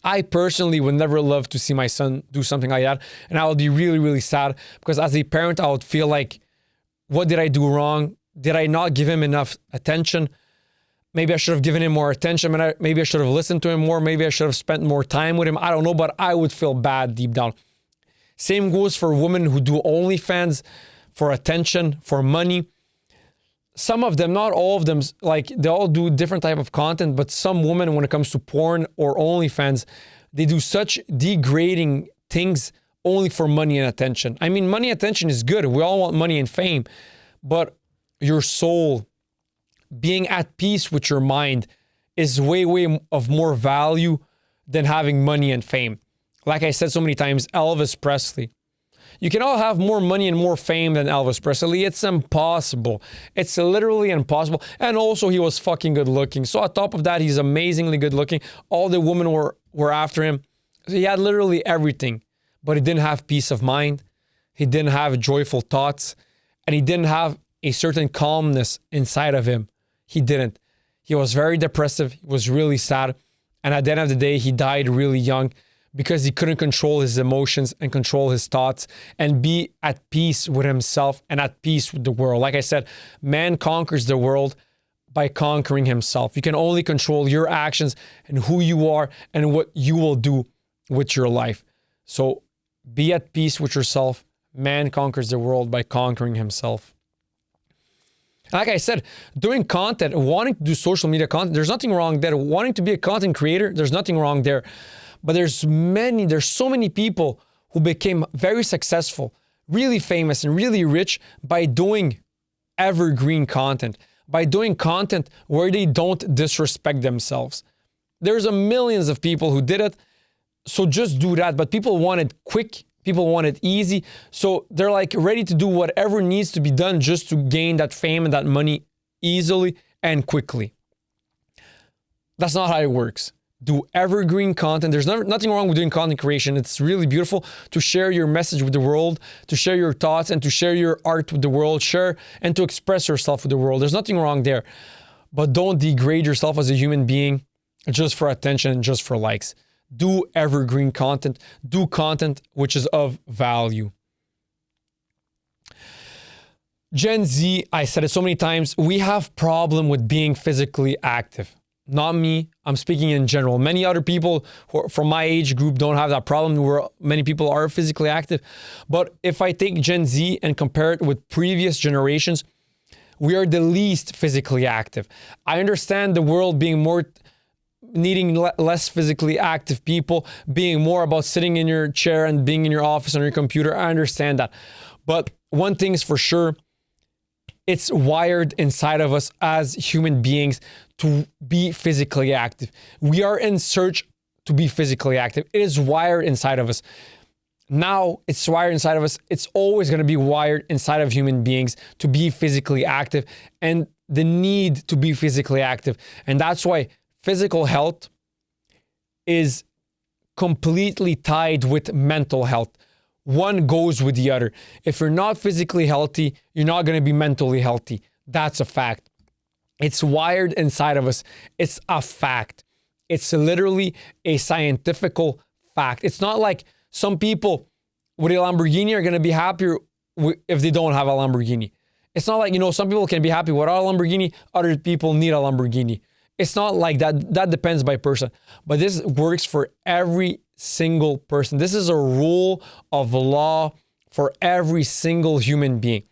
I personally would never love to see my son do something like that, and I would be really, really sad, because as a parent, I would feel like, what did I do wrong? Did I not give him enough attention? Maybe I should have given him more attention. Maybe I should have listened to him more. Maybe I should have spent more time with him. I don't know, but I would feel bad deep down. Same goes for women who do OnlyFans for attention, for money. Some of them, not all of them, like they all do different type of content, but some women, when it comes to porn or OnlyFans, they do such degrading things only for money and attention. I mean, money and attention is good. We all want money and fame, but your soul, being at peace with your mind, is way of more value than having money and fame. Like I said so many times, Elvis Presley. You can all have more money and more fame than Elvis Presley. It's impossible. It's literally impossible. And also, he was fucking good looking. So on top of that, he's amazingly good looking. All the women were after him. He had literally everything, but he didn't have peace of mind. He didn't have joyful thoughts, and he didn't have a certain calmness inside of him. He didn't. He was very depressive. He was really sad. And at the end of the day, he died really young because he couldn't control his emotions and control his thoughts and be at peace with himself and at peace with the world. Like I said, man conquers the world by conquering himself. You can only control your actions and who you are and what you will do with your life. So be at peace with yourself. Man conquers the world by conquering himself. Like I said, doing content, wanting to do social media content, there's nothing wrong there. Wanting to be a content creator, there's nothing wrong there. But there's so many people who became very successful, really famous and really rich by doing evergreen content, by doing content where they don't disrespect themselves. There's a millions of people who did it. So just do that. But people want it quick. People want it easy. So they're like ready to do whatever needs to be done just to gain that fame and that money easily and quickly. That's not how it works. Do evergreen content. There's nothing wrong with doing content creation. It's really beautiful to share your message with the world, to share your thoughts and to share your art with the world, share and to express yourself with the world. There's nothing wrong there. But don't degrade yourself as a human being just for attention and just for likes. Do evergreen content. Do content which is of value. Gen Z, I said it so many times, we have problem with being physically active. Not me, I'm speaking in general. Many other people from my age group don't have that problem where many people are physically active. But if I take Gen Z and compare it with previous generations, we are the least physically active. I understand the world being more needing less physically active people, being more about sitting in your chair and being in your office on your computer. I understand that. But one thing is for sure, it's wired inside of us as human beings to be physically active. We are in search to be physically active. It is wired inside of us. Now it's wired inside of us. It's always going to be wired inside of human beings to be physically active and the need to be physically active. And that's why physical health is completely tied with mental health. One goes with the other. If you're not physically healthy, you're not going to be mentally healthy. That's a fact. It's wired inside of us. It's a fact. It's literally a scientific fact. It's not like some people with a Lamborghini are going to be happier if they don't have a Lamborghini. It's not like, some people can be happy without a Lamborghini. Other people need a Lamborghini. It's not like that. That depends by person. But this works for every single person. This is a rule of law for every single human being.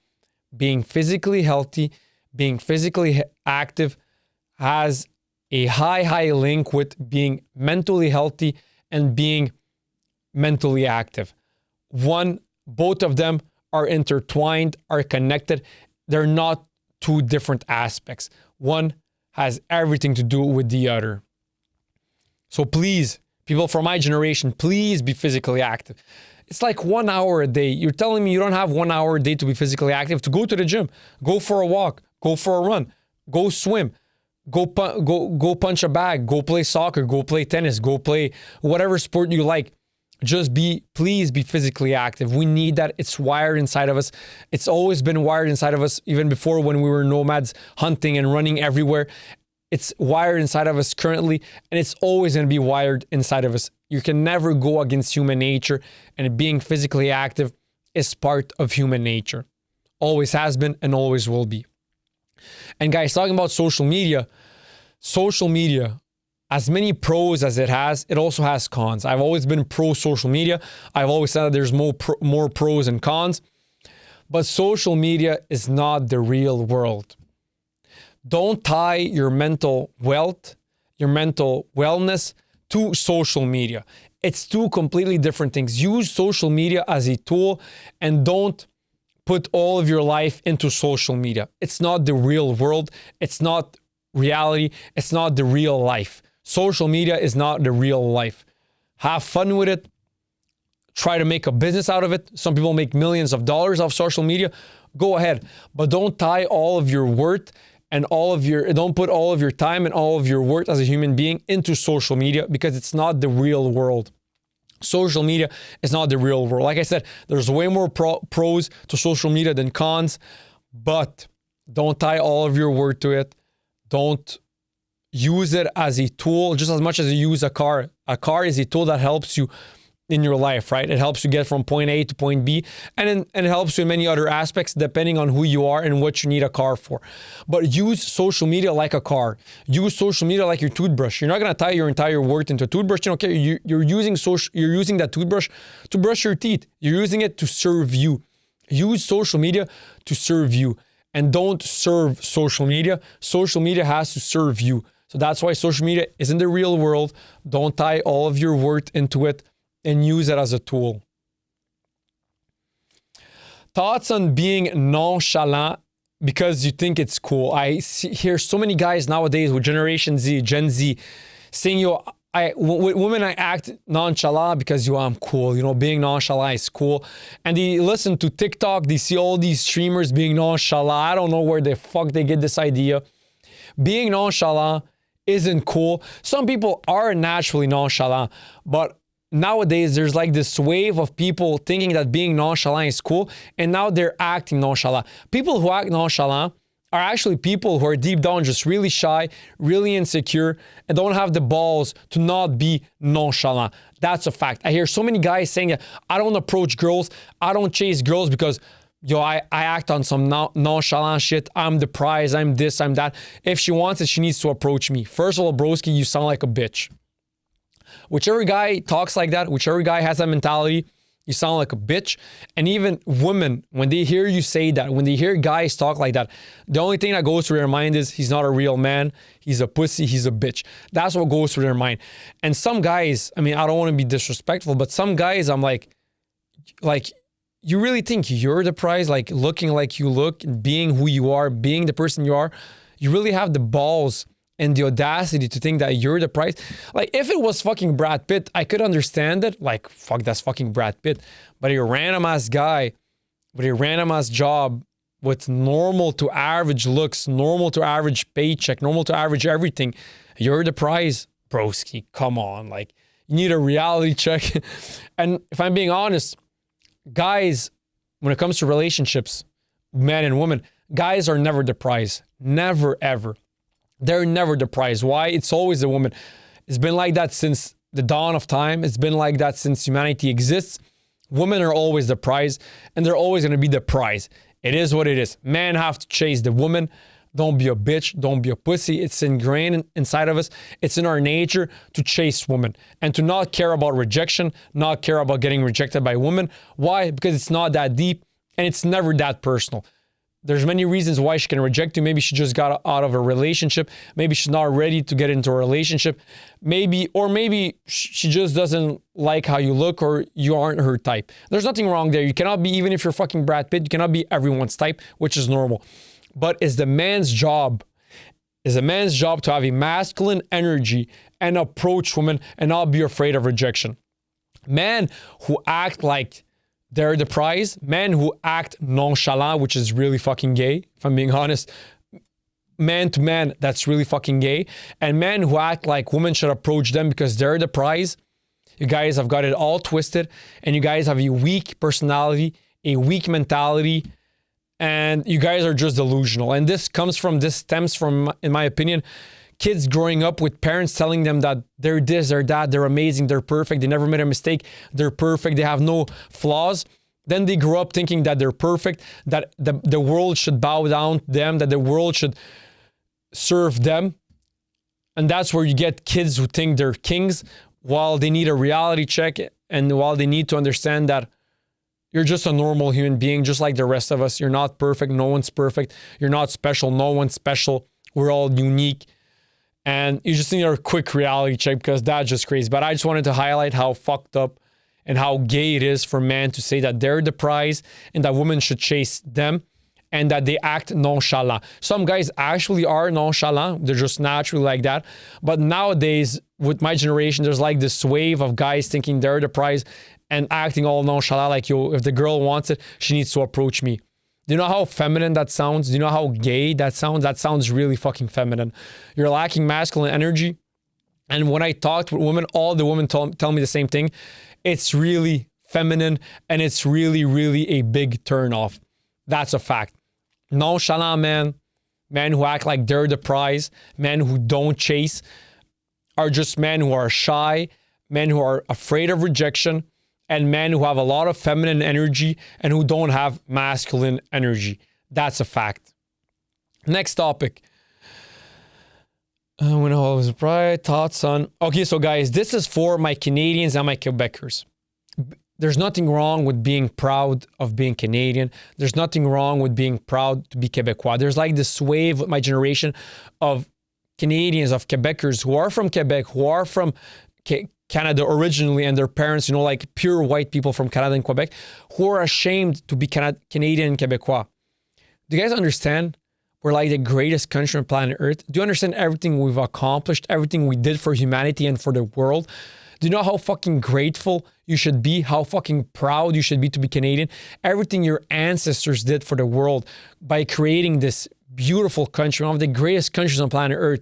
Being physically healthy, being physically active has a high link with being mentally healthy and being mentally active. Both of them are intertwined, are connected. They're not two different aspects. One has everything to do with the other. So please, people from my generation, please be physically active. It's like 1 hour a day. You're telling me you don't have 1 hour a day to be physically active, to go to the gym, go for a walk, go for a run, go swim, go punch a bag, go play soccer, go play tennis, go play whatever sport you like. Please be physically active. We need that. It's wired inside of us. It's always been wired inside of us, even before when we were nomads hunting and running everywhere. It's wired inside of us currently, and it's always going to be wired inside of us. You can never go against human nature, and being physically active is part of human nature. Always has been and always will be. And guys, talking about social media, as many pros as it has, it also has cons. I've always been pro social media. I've always said that there's more pros and cons. But social media is not the real world. Don't tie your mental wealth, your mental wellness to social media. It's two completely different things. Use social media as a tool and don't put all of your life into social media. It's not the real world. It's not reality. It's not the real life. Social media is not the real life. Have fun with it. Try to make a business out of it. Some people make millions of dollars off social media. Go ahead. But don't tie all of your worth and don't put all of your time and all of your worth as a human being into social media, because it's not the real world. Social media is not the real world. Like I said, there's way more pros to social media than cons, but don't tie all of your worth to it. Don't use it as a tool just as much as you use a car. A car is a tool that helps you in your life, right? It helps you get from point A to point B, and it helps you in many other aspects depending on who you are and what you need a car for. But use social media like a car. Use social media like your toothbrush. You're not gonna tie your entire worth into a toothbrush. You don't care. You're using that toothbrush to brush your teeth. You're using it to serve you. Use social media to serve you, and don't serve social media. Social media has to serve you. So that's why social media isn't the real world. Don't tie all of your worth into it, and use it as a tool. Thoughts on being nonchalant because you think it's cool. I hear so many guys nowadays with Gen Z, saying, with women, I act nonchalant because, I'm cool. Being nonchalant is cool. And they listen to TikTok, they see all these streamers being nonchalant. I don't know where the fuck they get this idea. Being nonchalant isn't cool. Some people are naturally nonchalant, but nowadays, there's like this wave of people thinking that being nonchalant is cool, and now they're acting nonchalant. People who act nonchalant are actually people who are deep down just really shy, really insecure, and don't have the balls to not be nonchalant. That's a fact. I hear so many guys saying that I don't approach girls, I don't chase girls because I act on some nonchalant shit. I'm the prize, I'm this, I'm that. If she wants it, she needs to approach me. First of all, broski, you sound like a bitch. Whichever guy talks like that, whichever guy has that mentality, you sound like a bitch. And even women, when they hear you say that, when they hear guys talk like that, the only thing that goes through their mind is he's not a real man, he's a pussy, he's a bitch. That's what goes through their mind. And some guys, I don't want to be disrespectful, but some guys, I'm like, you really think you're the prize? Like looking like you look, being who you are, being the person you are, you really have the balls and the audacity to think that you're the prize? Like, if it was fucking Brad Pitt, I could understand it. Like, fuck, that's fucking Brad Pitt. But a random ass guy with a random ass job with normal to average looks, normal to average paycheck, normal to average everything, you're the prize, broski. Come on. Like, you need a reality check. And if I'm being honest, guys, when it comes to relationships, men and women, guys are never the prize. Never, ever. They're never the prize. Why? It's always the woman. It's been like that since the dawn of time. It's been like that since humanity exists. Women are always the prize, and they're always going to be the prize. It is what it is. Men have to chase the woman. Don't be a bitch. Don't be a pussy. It's ingrained inside of us. It's in our nature to chase women and to not care about rejection, not care about getting rejected by women. Why? Because it's not that deep and it's never that personal. There's many reasons why she can reject you. Maybe she just got out of a relationship. Maybe she's not ready to get into a relationship. Maybe she just doesn't like how you look or you aren't her type. There's nothing wrong there. You cannot be, even if you're fucking Brad Pitt, you cannot be everyone's type, which is normal. But it's the man's job to have a masculine energy and approach women and not be afraid of rejection. Men who act like they're the prize, men who act nonchalant, which is really fucking gay, if I'm being honest. Man to man, that's really fucking gay. And men who act like women should approach them because they're the prize, you guys have got it all twisted and you guys have a weak personality, a weak mentality, and you guys are just delusional. And this stems from, in my opinion, kids growing up with parents telling them that they're this, they're that, they're amazing, they're perfect, they never made a mistake, they're perfect, they have no flaws. Then they grow up thinking that they're perfect, that the world should bow down to them, that the world should serve them. And that's where you get kids who think they're kings while they need a reality check and while they need to understand that you're just a normal human being, just like the rest of us. You're not perfect. No one's perfect. You're not special. No one's special. We're all unique. And you just need a quick reality check because that's just crazy. But I just wanted to highlight how fucked up and how gay it is for men to say that they're the prize and that women should chase them and that they act nonchalant. Some guys actually are nonchalant. They're just naturally like that. But nowadays, with my generation, there's like this wave of guys thinking they're the prize and acting all nonchalant, like, yo, if the girl wants it, she needs to approach me. Do you know how feminine that sounds? Do you know how gay that sounds? That sounds really fucking feminine. You're lacking masculine energy. And when I talked with women, all the women tell me the same thing. It's really feminine and it's really, really a big turnoff. That's a fact. Nonchalant men who act like they're the prize, men who don't chase, are just men who are shy, men who are afraid of rejection, and men who have a lot of feminine energy and who don't have masculine energy. That's a fact. Next topic. When I was pride, thoughts on... Okay, so guys, this is for my Canadians and my Quebecers. There's nothing wrong with being proud of being Canadian. There's nothing wrong with being proud to be Quebecois. There's like this wave with my generation of Canadians, of Quebecers who are from Quebec, who are from Canada originally, and their parents, like pure white people from Canada and Quebec, who are ashamed to be Canadian and Quebecois. Do you guys understand? We're like the greatest country on planet Earth. Do you understand everything we've accomplished, everything we did for humanity and for the world? Do you know how fucking grateful you should be? How fucking proud you should be to be Canadian? Everything your ancestors did for the world by creating this beautiful country, one of the greatest countries on planet Earth.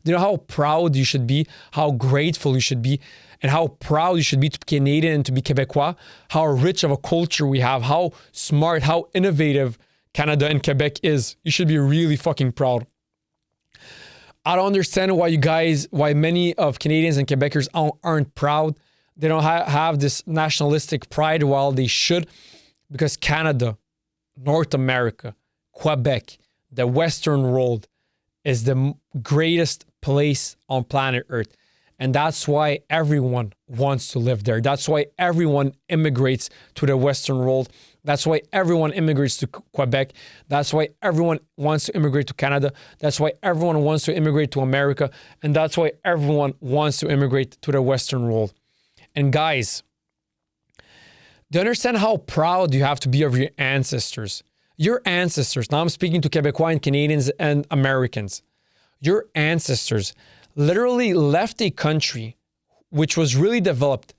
Do you know how proud you should be, how grateful you should be, and how proud you should be to be Canadian and to be Quebecois? How rich of a culture we have, how smart, how innovative Canada and Quebec is. You should be really fucking proud. I don't understand why many of Canadians and Quebecers aren't proud. They don't have this nationalistic pride while they should, because Canada, North America, Quebec, the Western world is the greatest place on planet Earth. And that's why everyone wants to live there. That's why everyone immigrates to the Western world. That's why everyone immigrates to Quebec. That's why everyone wants to immigrate to Canada. That's why everyone wants to immigrate to America. And that's why everyone wants to immigrate to the Western world. And guys, do you understand how proud you have to be of your ancestors? Your ancestors, now I'm speaking to Quebecois and Canadians and Americans. Your ancestors literally left a country which was really developed,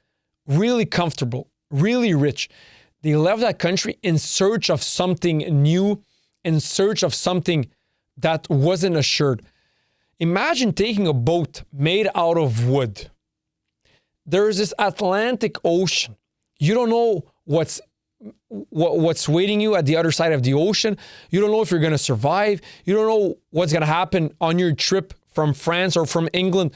really comfortable, really rich. They left that country in search of something new, in search of something that wasn't assured. Imagine taking a boat made out of wood. There is this Atlantic Ocean. You don't know what's waiting you at the other side of the ocean. You don't know if you're going to survive. You don't know what's going to happen on your trip from France or from England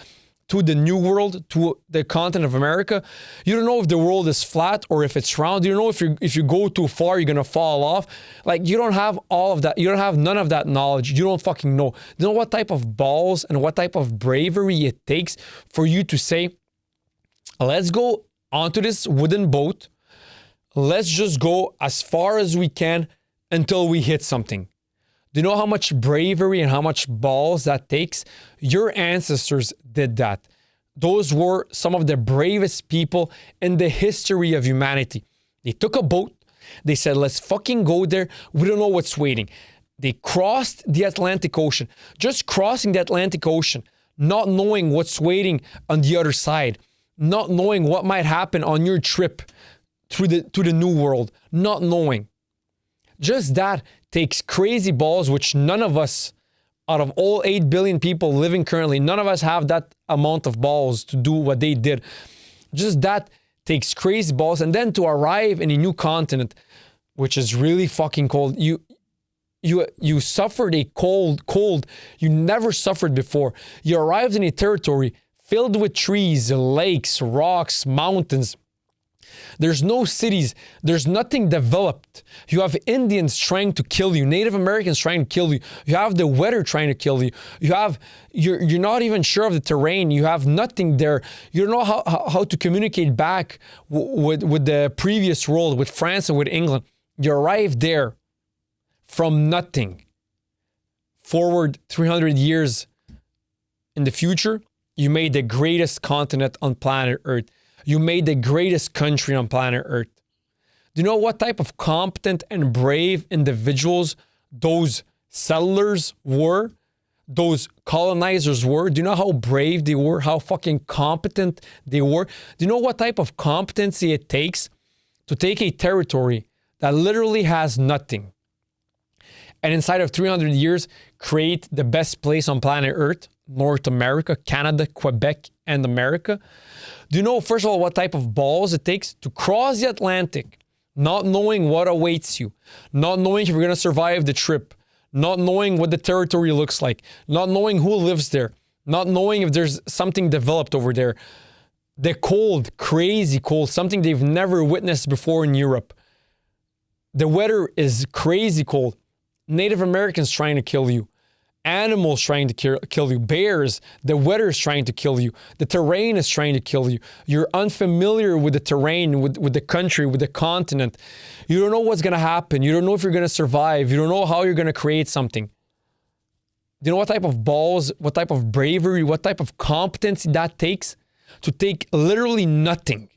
to the New World, to the continent of America. You don't know if the world is flat or if it's round. You don't know if you go too far, you're gonna fall off. Like, you don't have all of that. You don't have none of that knowledge. You don't fucking know. You know what type of balls and what type of bravery it takes for you to say, let's go onto this wooden boat. Let's just go as far as we can until we hit something. Do you know how much bravery and how much balls that takes? Your ancestors did that. Those were some of the bravest people in the history of humanity. They took a boat. They said, let's fucking go there. We don't know what's waiting. They crossed the Atlantic Ocean. Just crossing the Atlantic Ocean, not knowing what's waiting on the other side, not knowing what might happen on your trip to the New World, not knowing. Just that takes crazy balls, which none of us, out of all 8 billion people living currently, none of us have that amount of balls to do what they did. Just that takes crazy balls. And then to arrive in a new continent, which is really fucking cold. You suffered a cold you never suffered before. You arrived in a territory filled with trees, lakes, rocks, mountains. There's no cities. There's nothing developed. You have Indians trying to kill you, Native Americans trying to kill you. You have the weather trying to kill you. You're not even sure of the terrain. You have nothing there. You don't know how to communicate back with the previous world, with France and with England. You arrive there from nothing. Forward 300 years in the future, you made the greatest continent on planet Earth. You made the greatest country on planet Earth. Do you know what type of competent and brave individuals those settlers were? Those colonizers were? Do you know how brave they were? How fucking competent they were? Do you know what type of competency it takes to take a territory that literally has nothing and inside of 300 years create the best place on planet Earth? North America, Canada, Quebec, and America. Do you know, first of all, what type of balls it takes to cross the Atlantic, not knowing what awaits you, not knowing if you're going to survive the trip, not knowing what the territory looks like, not knowing who lives there, not knowing if there's something developed over there. The cold, crazy cold, something they've never witnessed before in Europe. The weather is crazy cold. Native Americans trying to kill you. Animals trying to kill you, bears, the weather is trying to kill you, the terrain is trying to kill you. You're unfamiliar with the terrain, with the country, with the continent. You don't know what's going to happen. You don't know if you're going to survive. You don't know how you're going to create something. Do you know what type of balls, what type of bravery, what type of competency that takes? To take literally nothing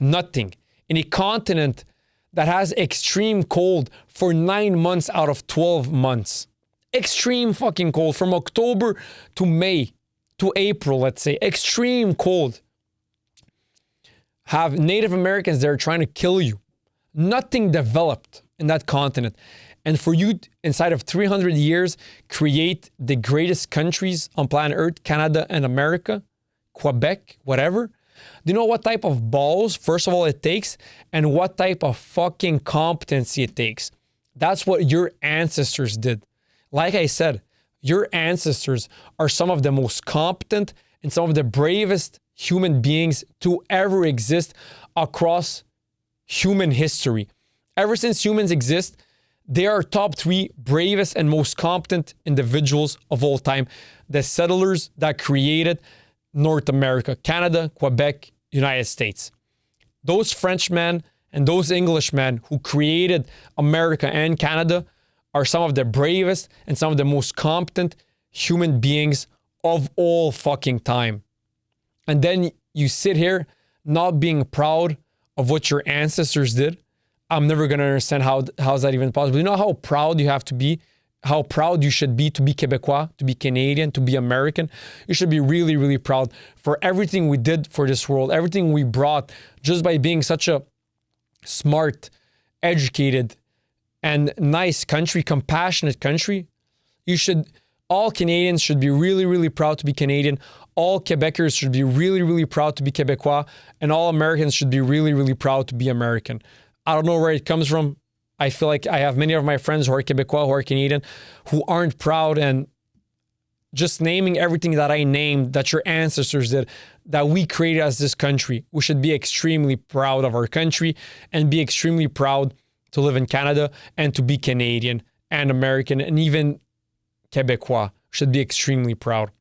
in a continent that has extreme cold for 9 months out of 12 months. Extreme fucking cold from October to May to April, let's say. Extreme cold. Have Native Americans there trying to kill you. Nothing developed in that continent. And for you, inside of 300 years, create the greatest countries on planet Earth, Canada and America, Quebec, whatever. Do you know what type of balls, first of all, it takes? And what type of fucking competency it takes? That's what your ancestors did. Like I said, your ancestors are some of the most competent and some of the bravest human beings to ever exist across human history. Ever since humans exist, they are top 3 bravest and most competent individuals of all time. The settlers that created North America, Canada, Quebec, United States. Those Frenchmen and those Englishmen who created America and Canada are some of the bravest and some of the most competent human beings of all fucking time. And then you sit here not being proud of what your ancestors did. I'm never going to understand how's that even possible. You know how proud you have to be, how proud you should be to be Quebecois, to be Canadian, to be American. You should be really, really proud for everything we did for this world, everything we brought just by being such a smart, educated, and nice country, compassionate country. All Canadians should be really, really proud to be Canadian. All Quebecers should be really, really proud to be Quebecois. And all Americans should be really, really proud to be American. I don't know where it comes from. I feel like I have many of my friends who are Quebecois, who are Canadian, who aren't proud and just naming everything that I named, that your ancestors did, that we created as this country. We should be extremely proud of our country and be extremely proud to live in Canada and to be Canadian and American and even Quebecois. Should be extremely proud.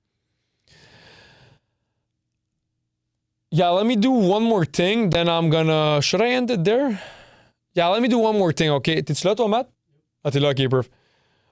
Yeah, let me do one more thing, then I'm gonna... Should I end it there? Yeah, let me do one more thing, okay? T'es-tu là, toi, Matt? Ah, t'es là, okay, perfect.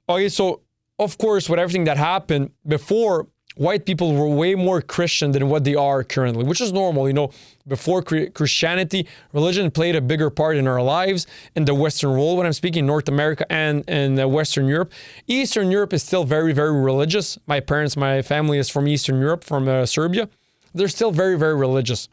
Okay, so, of course, with everything that happened, before, white people were way more Christian than what they are currently, which is normal, you know. Before Christianity, religion played a bigger part in our lives in the Western world. When I'm speaking North America and Western Europe, Eastern Europe is still very, very religious. My family is from Eastern Europe, from Serbia. They're still very, very religious.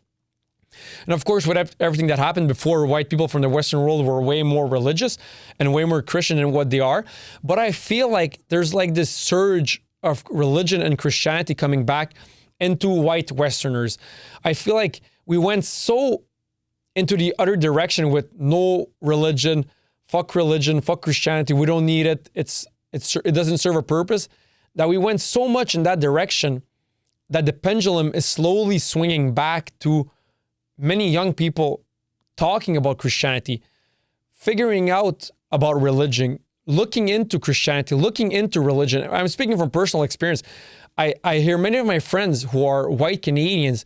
And of course, with everything that happened before, white people from the Western world were way more religious and way more Christian than what they are. But I feel like there's like this surge of religion and Christianity coming back into white Westerners. I feel like we went so into the other direction with no religion, fuck Christianity, we don't need it, it doesn't serve a purpose, that we went so much in that direction that the pendulum is slowly swinging back to many young people talking about Christianity, figuring out about religion, looking into Christianity, looking into religion. I'm speaking from personal experience. I hear many of my friends who are white Canadians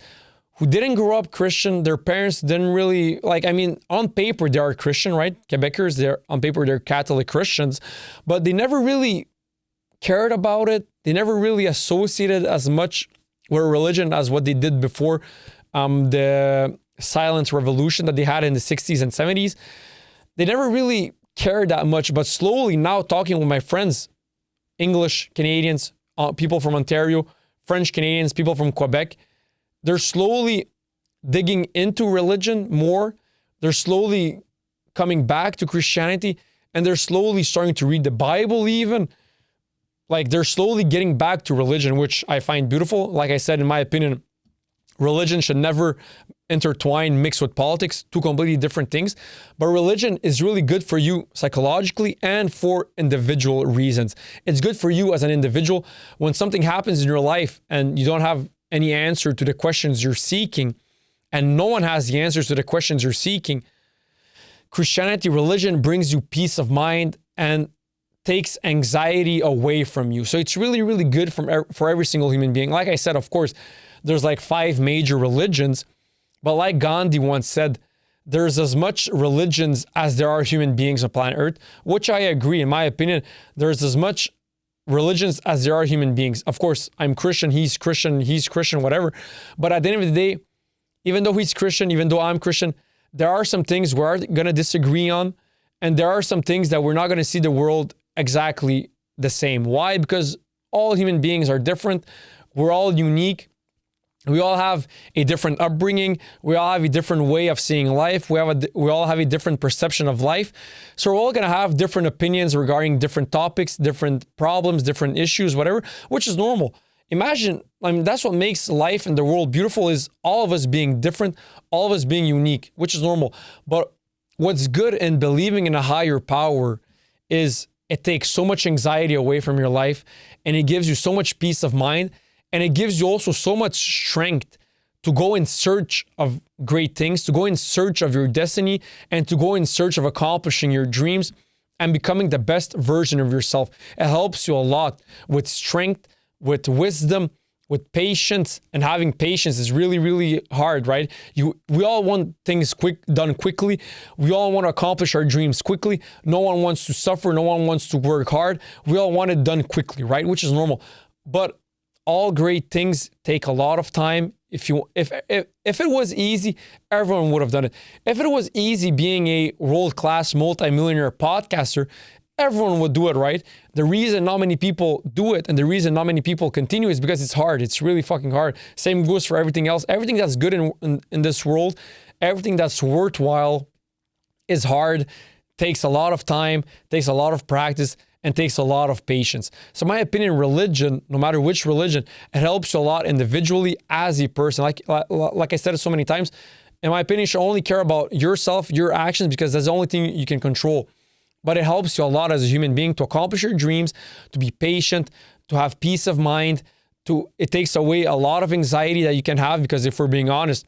who didn't grow up Christian. Their parents didn't really, on paper, they are Christian, right? Quebecers, on paper, they're Catholic Christians, but they never really cared about it. They never really associated as much with religion as what they did before the silent revolution that they had in the 60s and 70s. They never really cared that much, but slowly now talking with my friends, English Canadians, people from Ontario, French Canadians, people from Quebec, they're slowly digging into religion more. They're slowly coming back to Christianity, and they're slowly starting to read the Bible even. Like, they're slowly getting back to religion, which I find beautiful. Like I said, in my opinion, religion should never intertwine, mix with politics, two completely different things. But religion is really good for you psychologically and for individual reasons. It's good for you as an individual. When something happens in your life and you don't have any answer to the questions you're seeking, and no one has the answers to the questions you're seeking, Christianity, religion brings you peace of mind and takes anxiety away from you. So it's really, really good for every single human being. Like I said, of course, there's like 5 major religions, but like Gandhi once said, there's as much religions as there are human beings on planet Earth, which I agree. In my opinion, there's as much religions as there are human beings. Of course, I'm Christian, he's Christian, whatever. But at the end of the day, even though he's Christian, even though I'm Christian, there are some things we're going to disagree on, and there are some things that we're not going to see the world exactly the same. Why? Because all human beings are different. We're all unique. We all have a different upbringing. We all have a different way of seeing life. We all have a different perception of life. So we're all going to have different opinions regarding different topics, different problems, different issues, whatever, which is normal. Imagine, that's what makes life and the world beautiful, is all of us being different, all of us being unique, which is normal. But what's good in believing in a higher power is it takes so much anxiety away from your life, and it gives you so much peace of mind, and it gives you also so much strength to go in search of great things, to go in search of your destiny, and to go in search of accomplishing your dreams and becoming the best version of yourself. It helps you a lot with strength, with wisdom, with patience. And having patience is really, really hard, right? We all want things done quickly. We all want to accomplish our dreams quickly. No one wants to suffer. No one wants to work hard. We all want it done quickly, right? Which is normal. But all great things take a lot of time. If it was easy, everyone would have done it. If it was easy being a world-class multimillionaire podcaster, everyone would do it, right? The reason not many people do it and the reason not many people continue is because it's hard. It's really fucking hard. Same goes for everything else. Everything that's good in this world, everything that's worthwhile is hard, takes a lot of time, takes a lot of practice, and takes a lot of patience. So in my opinion, religion, no matter which religion, it helps you a lot individually as a person. Like I said it so many times, in my opinion, you should only care about yourself, your actions, because that's the only thing you can control. But it helps you a lot as a human being to accomplish your dreams, to be patient, to have peace of mind. It takes away a lot of anxiety that you can have, because if we're being honest,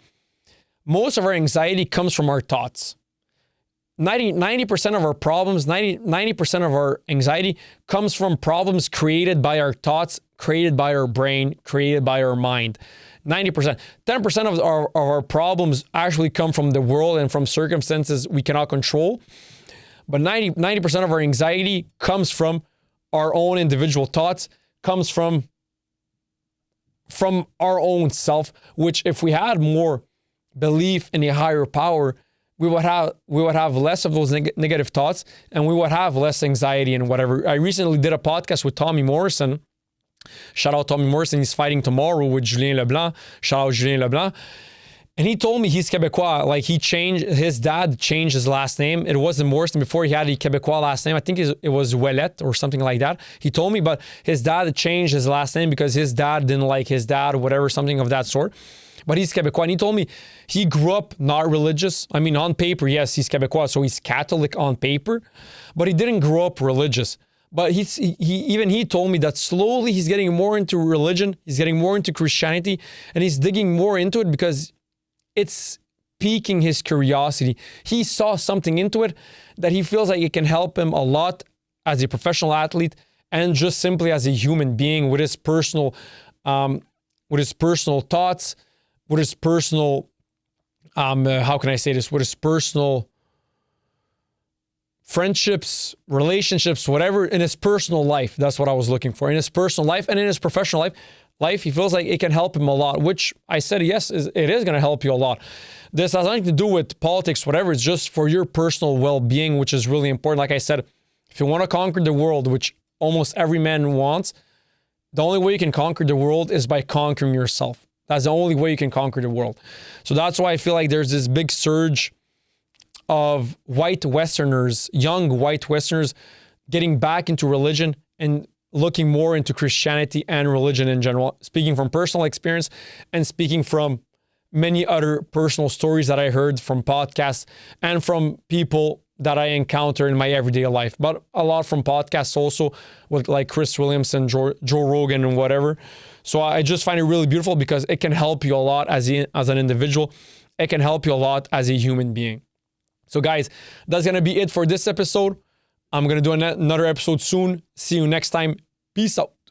most of our anxiety comes from our thoughts. 90% of our problems, 90% of our anxiety comes from problems created by our thoughts, created by our brain, created by our mind. 90%. 10% of our problems actually come from the world and from circumstances we cannot control. But 90% of our anxiety comes from our own individual thoughts, comes from our own self, which if we had more belief in a higher power, we would have less of those negative thoughts, and we would have less anxiety and whatever. I recently did a podcast with Tommy Morrison. Shout out Tommy Morrison. He's fighting tomorrow with Julien Leblanc. Shout out Julien Leblanc. And he told me he's Quebecois. Like, his dad changed his last name. It wasn't Morrison before. He had a Quebecois last name. I think it was Ouellet or something like that. He told me, but his dad changed his last name because his dad didn't like his dad or whatever, something of that sort. But he's Quebecois. And he told me he grew up not religious. I mean, on paper, yes, he's Quebecois, so he's Catholic on paper, but he didn't grow up religious. But he told me that slowly he's getting more into religion. He's getting more into Christianity, and he's digging more into it because it's piquing his curiosity. He saw something into it that he feels like it can help him a lot as a professional athlete and just simply as a human being with his personal thoughts, with his personal, how can I say this? With his personal friendships, relationships, whatever, in his personal life. That's what I was looking for. In his personal life and in his professional life, he feels like it can help him a lot, which I said, yes, it is going to help you a lot. This has nothing to do with politics, whatever. It's just for your personal well-being, which is really important. Like I said, if you want to conquer the world, which almost every man wants, the only way you can conquer the world is by conquering yourself. That's the only way you can conquer the world. So that's why I feel like there's this big surge of white Westerners, young white Westerners, getting back into religion and looking more into Christianity and religion in general, speaking from personal experience and speaking from many other personal stories that I heard from podcasts and from people that I encounter in my everyday life, but a lot from podcasts also with like Chris Williamson, Joe Rogan and whatever. So I just find it really beautiful because it can help you a lot as an individual. It can help you a lot as a human being. So guys, that's going to be it for this episode. I'm going to do another episode soon. See you next time. Peace out.